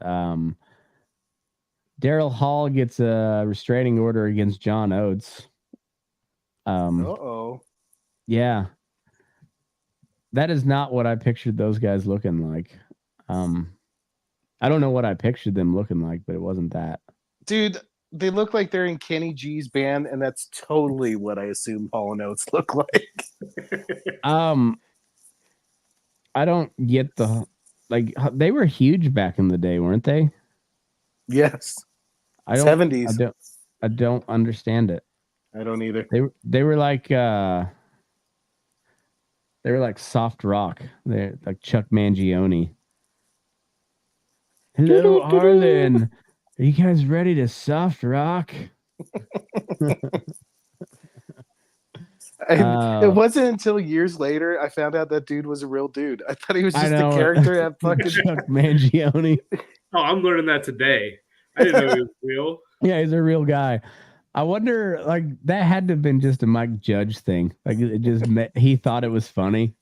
Daryl Hall gets a restraining order against John Oates. Yeah. That is not what I pictured those guys looking like. I don't know what I pictured them looking like, but it wasn't that. Dude, they look like they're in Kenny G's band, and that's totally what I assume Hall and Oates look like. I don't get they were huge back in the day, weren't they? Yes. 70s. I don't understand it. I don't either. They were like soft rock. They're like Chuck Mangione. Hello, Harlan. Are you guys ready to soft rock? It wasn't until years later I found out that dude was a real dude. I thought he was just a character at fucking Chuck Mangione. Oh, I'm learning that today. I didn't know he was real. Yeah, he's a real guy. I wonder, like, that had to have been just a Mike Judge thing. Like, he thought it was funny.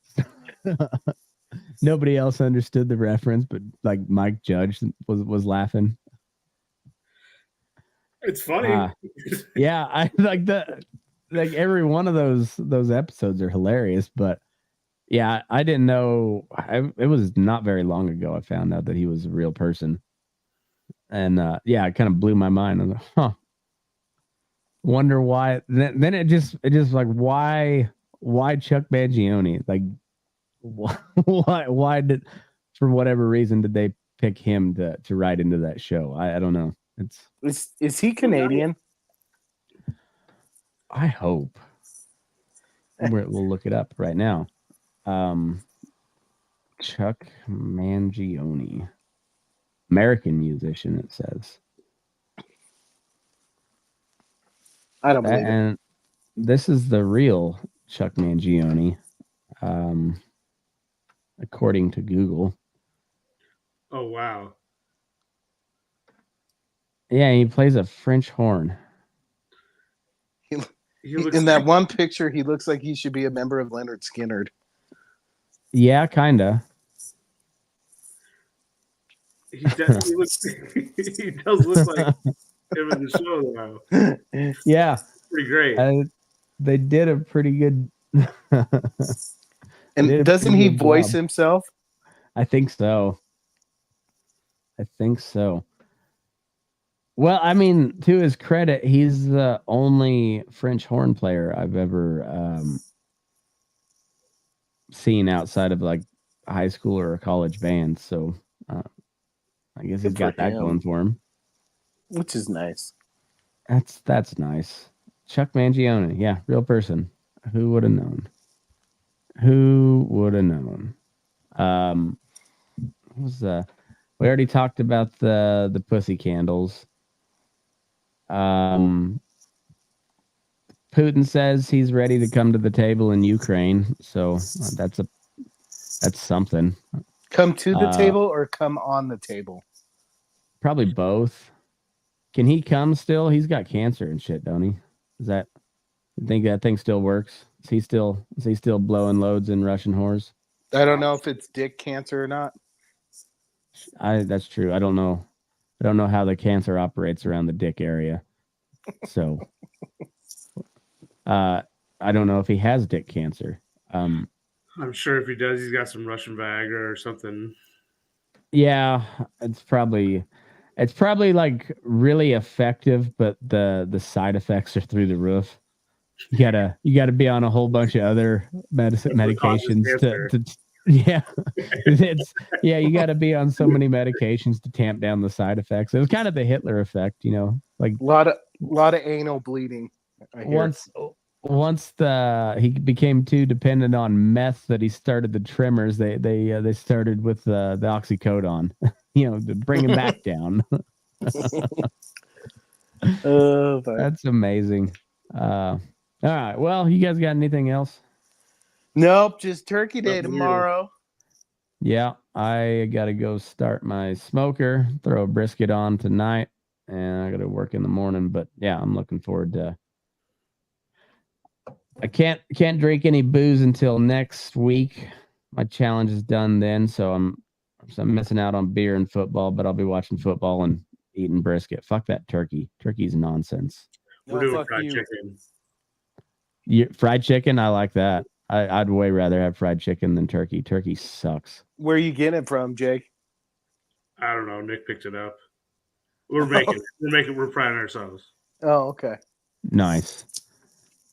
Nobody else understood the reference, but like Mike Judge was laughing. It's funny. Yeah, I like the like every one of those episodes are hilarious, but yeah, I didn't know. It was not very long ago I found out that he was a real person, and yeah, it kind of blew my mind. I was like, huh. Wonder why. Then it just like why Chuck Mangione? Like why did for whatever reason did they pick him to write into that show? I don't know. Is he Canadian? I hope. We'll look it up right now. Chuck Mangione, American musician. It says, I don't believe it. and this is the real Chuck Mangione, according to Google. Oh wow. Yeah, he plays a French horn. He looks In that one picture, he looks like he should be a member of Leonard Skinner. Yeah, kinda. he definitely looks he does look like him in the show though. Yeah, Pretty great. they did a pretty good. And did a doesn't pretty he good voice job. himself? I think so. Well, I mean, to his credit, he's the only French horn player I've ever seen outside of like a high school or a college band. So I guess he's Good got for that him. going for him. Which is nice. That's nice. Chuck Mangione, yeah, real person. Who would have known? Who would have known? What was we already talked about the pussy candles. Putin says he's ready to come to the table in Ukraine, so that's something. Come to the table or come on the table? Probably both. Can he come still? He's got cancer and shit, don't he? You think that thing still works? Is he still blowing loads in Russian whores? I don't know if it's dick cancer or not. That's true. I don't know. I don't know how the cancer operates around the dick area. So I don't know if he has dick cancer. I'm sure if he does, he's got some Russian Viagra or something. Yeah, it's probably like really effective, but the side effects are through the roof. You gotta be on a whole bunch of other medications to yeah. You gotta be on so many medications to tamp down the side effects. It was kind of the Hitler effect, like A lot of anal bleeding. I hear. once he became too dependent on meth that he started the Tremors. They started with the oxycodone, to bring him back down. That's amazing. All right. Well, you guys got anything else? Nope, just Turkey Day tomorrow. Yeah, I got to go start my smoker, throw a brisket on tonight, and I got to work in the morning. But yeah, I'm looking forward to. I can't drink any booze until next week. My challenge is done then, so I'm missing out on beer and football. But I'll be watching football and eating brisket. Fuck that turkey. Turkey's nonsense. We're doing fried chicken. Fried chicken, I like that. I'd way rather have fried chicken than turkey. Turkey sucks. Where are you getting it from, Jake? I don't know. Nick picked it up. We're making it. We're frying ourselves. Oh, okay. Nice.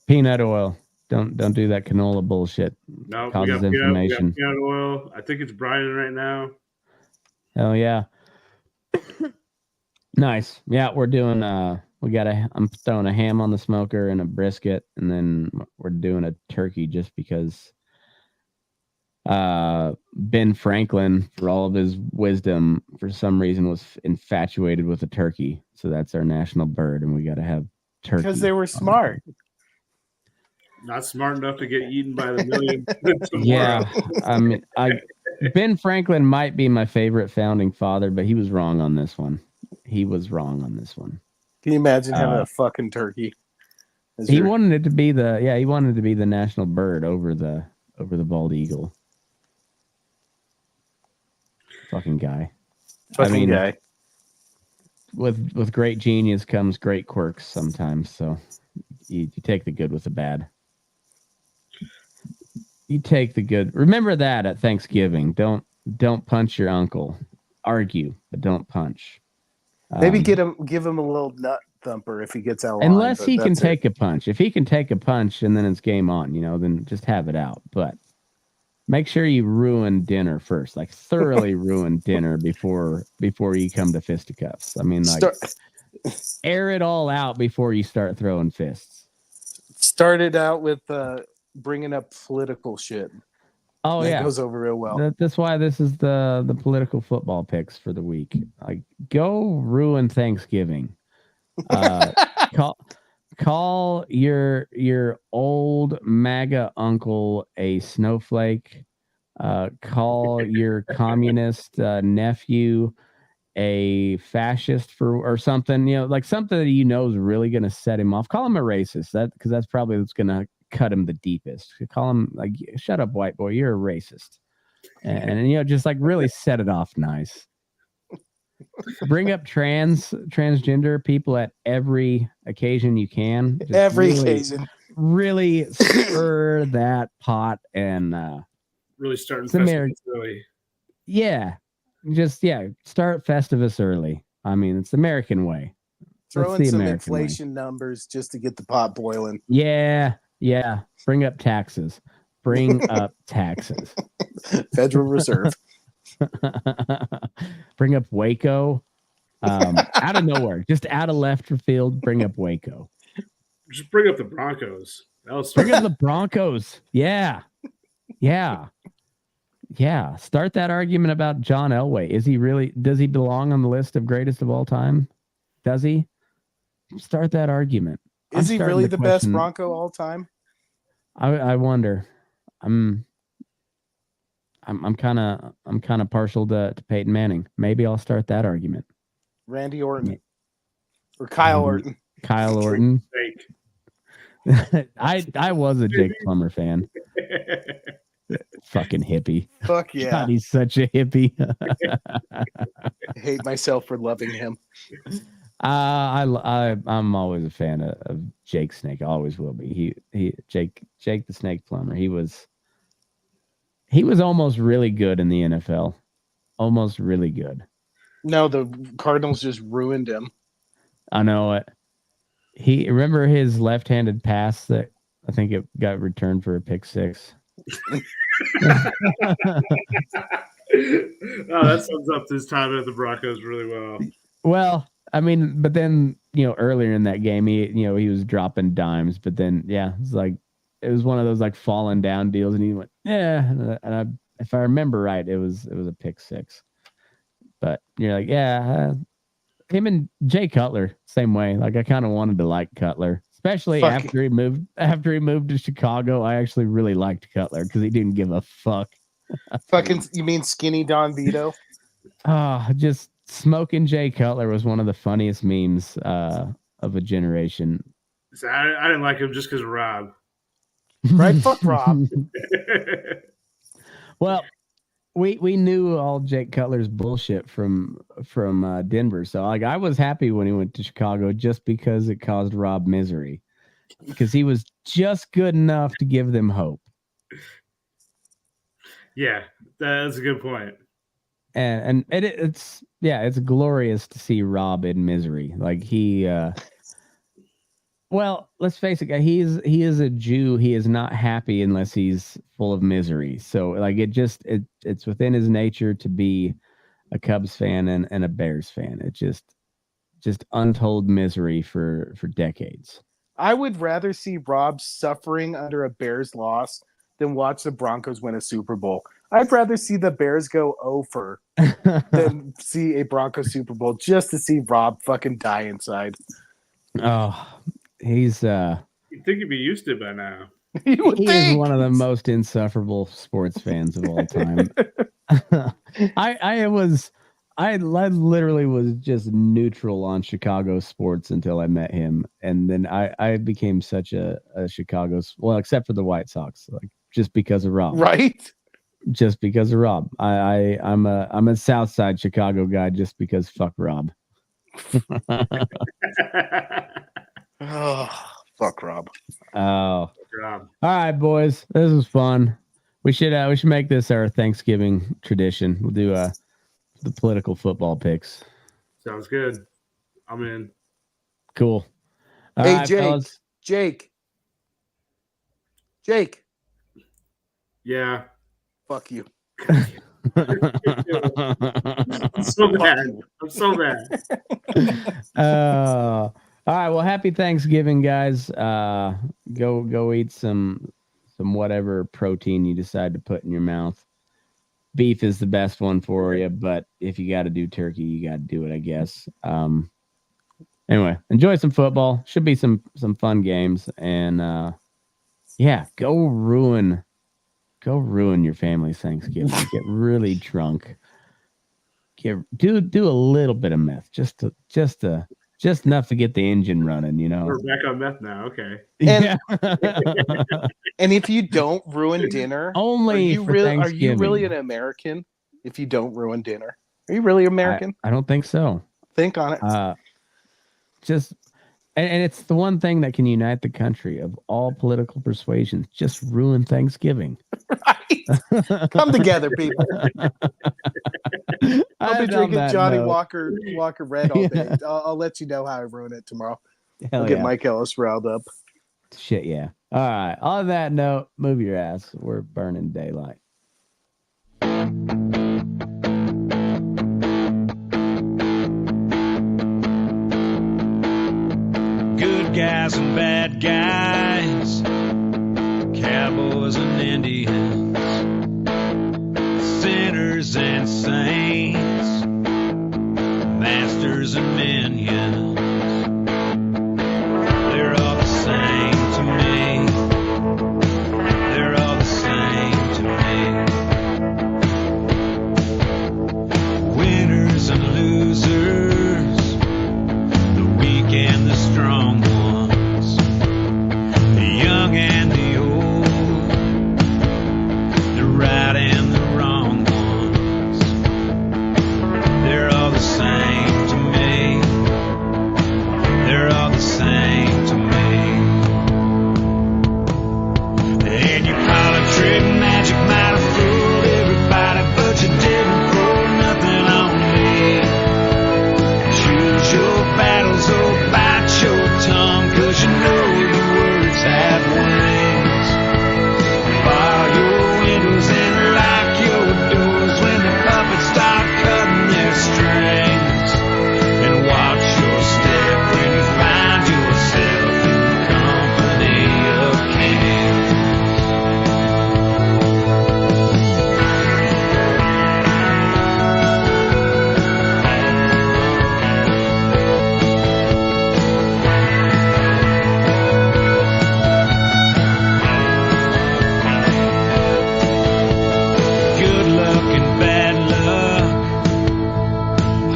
Peanut oil. Don't do that canola bullshit. No, Causes we got inflammation. peanut oil. I think it's brining right now. Oh yeah. Nice. Yeah, we're doing I'm throwing a ham on the smoker and a brisket, and then we're doing a turkey just because Ben Franklin, for all of his wisdom, for some reason was infatuated with a turkey. So that's our national bird, and we got to have turkey. Because they were smart. Not smart enough to get eaten by the million. Yeah. I mean, Ben Franklin might be my favorite founding father, but he was wrong on this one. Can you imagine having a fucking turkey? He wanted it to be the national bird over the bald eagle. Fucking guy. Guy. with great genius comes great quirks sometimes. So you take the good with the bad. You take the good. Remember that at Thanksgiving. Don't punch your uncle. Argue, but don't punch. Maybe give him a little nut thumper if he gets out of line. Unless but he can that's it. take a punch. If he can take a punch and then it's game on, then just have it out. But make sure you ruin dinner first, like thoroughly ruin dinner before you come to fisticuffs. I mean, like air it all out before you start throwing fists. Started out with bringing up political shit. Oh that yeah, goes over real well. That's why this is the political football picks for the week. Like, go ruin Thanksgiving. Call your old MAGA uncle a snowflake. Call your communist nephew a fascist or something. Like something that is really going to set him off. Call him a racist. Because that's probably what's going to cut him the deepest. Call him like, shut up, white boy, you're a racist. And just like really set it off nice. Bring up transgender people at every occasion you can. Just every occasion. Really stir that pot and really starting Festivus early. Yeah. Start Festivus early. I mean, it's the American way. Throw in some inflation numbers just to get the pot boiling. Yeah. Bring up taxes. Federal Reserve. Bring up Waco. Out of nowhere, just out of left field. Bring up Waco. Just bring up the Broncos. Bring up the Broncos. Yeah. Start that argument about John Elway. Does he belong on the list of greatest of all time? Does he? Start that argument. Is he really the best Bronco all time? I wonder. I'm kind of partial to Peyton Manning. Maybe I'll start that argument. Randy Orton or Kyle Orton. Kyle Orton. I was a Jake Plummer fan. Fucking hippie. Fuck yeah. God, he's such a hippie. I hate myself for loving him. I'm always a fan of Jake Snake. Always will be. Jake the Snake Plummer. He was almost really good in the NFL. Almost really good. No, the Cardinals just ruined him. I know it. Remember his left-handed pass that I think it got returned for a pick six. That sums up his time at the Broncos really well. Well, I mean, but then earlier in that game, he was dropping dimes, but then it was one of those like falling down deals, and he went and if I remember right, it was a pick six. But you're like, him and Jay Cutler, same way. Like I kind of wanted to like Cutler, especially after he moved to Chicago. I actually really liked Cutler because he didn't give a fuck. You mean skinny Don Vito? Just smoking Jay Cutler was one of the funniest memes of a generation. So I didn't like him just because of Rob. Right? Fuck Rob. Well, we knew all Jake Cutler's bullshit from Denver, so like I was happy when he went to Chicago just because it caused Rob misery, because he was just good enough to give them hope. Yeah, that's a good point. And it's glorious to see Rob in misery. Like he well, let's face it, he is a Jew. He is not happy unless he's full of misery. So like it's within his nature to be a Cubs fan and a Bears fan. It's just untold misery for decades. I would rather see Rob suffering under a Bears loss than watch the Broncos win a Super Bowl. I'd rather see the Bears go over than see a Broncos Super Bowl just to see Rob fucking die inside. Oh, he's you'd think he'd be used to it by now. He is one of the most insufferable sports fans of all time. I literally was just neutral on Chicago sports until I met him, and then I became such a Chicago, well, except for the White Sox, like just because of Rob. Right? Just because of Rob. I'm a South Side Chicago guy just because fuck Rob. Oh, fuck Rob. Oh. Good job. All right, boys. This was fun. We should make this our Thanksgiving tradition. We'll do the political football picks. Sounds good. I'm in. Cool. All Hey, right, Jake. fellas. Jake. Yeah. Fuck you. I'm so bad. I'm so bad. All right. Well, happy Thanksgiving, guys. Go eat some whatever protein you decide to put in your mouth. Beef is the best one for you, but if you got to do turkey, you got to do it, I guess. Anyway, enjoy some football. Should be some fun games, and yeah, go ruin your family's Thanksgiving. Get really drunk. Do a little bit of meth, just enough to get the engine running, you know. We're back on meth now. Okay. And, and if you don't ruin dinner, Only for are you Thanksgiving. really an American? If you don't ruin dinner, are you really American? I don't think so. Think on it. And it's the one thing that can unite the country of all political persuasions. Just ruin Thanksgiving. Right. Come together, people. I'll be drinking Johnny note. Walker Red all day. I'll let you know how I ruin it tomorrow. Hell I'll get yeah. Mike Ellis riled up. Shit, yeah. All right. On that note, move your ass. We're burning daylight. Good guys and bad guys, cowboys and Indians, sinners and saints, masters and minions. They're all the same to me. They're all the same to me. Winners and losers, the weak and the strong ones, the young and the old, the right and the wrong ones. They're all the same to me. They're all the same to me. And you call it trick magic, might have fooled everybody, but you didn't pull nothing on me. Choose your battles or bite your tongue, 'cause you know your words have wings. Bar your windows and lock your doors when the puppets start cutting their strings. And watch your step when you find yourself in the company of kings. Good luck and bad luck,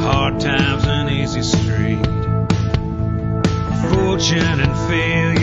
hard times and easy street, fortune and failure.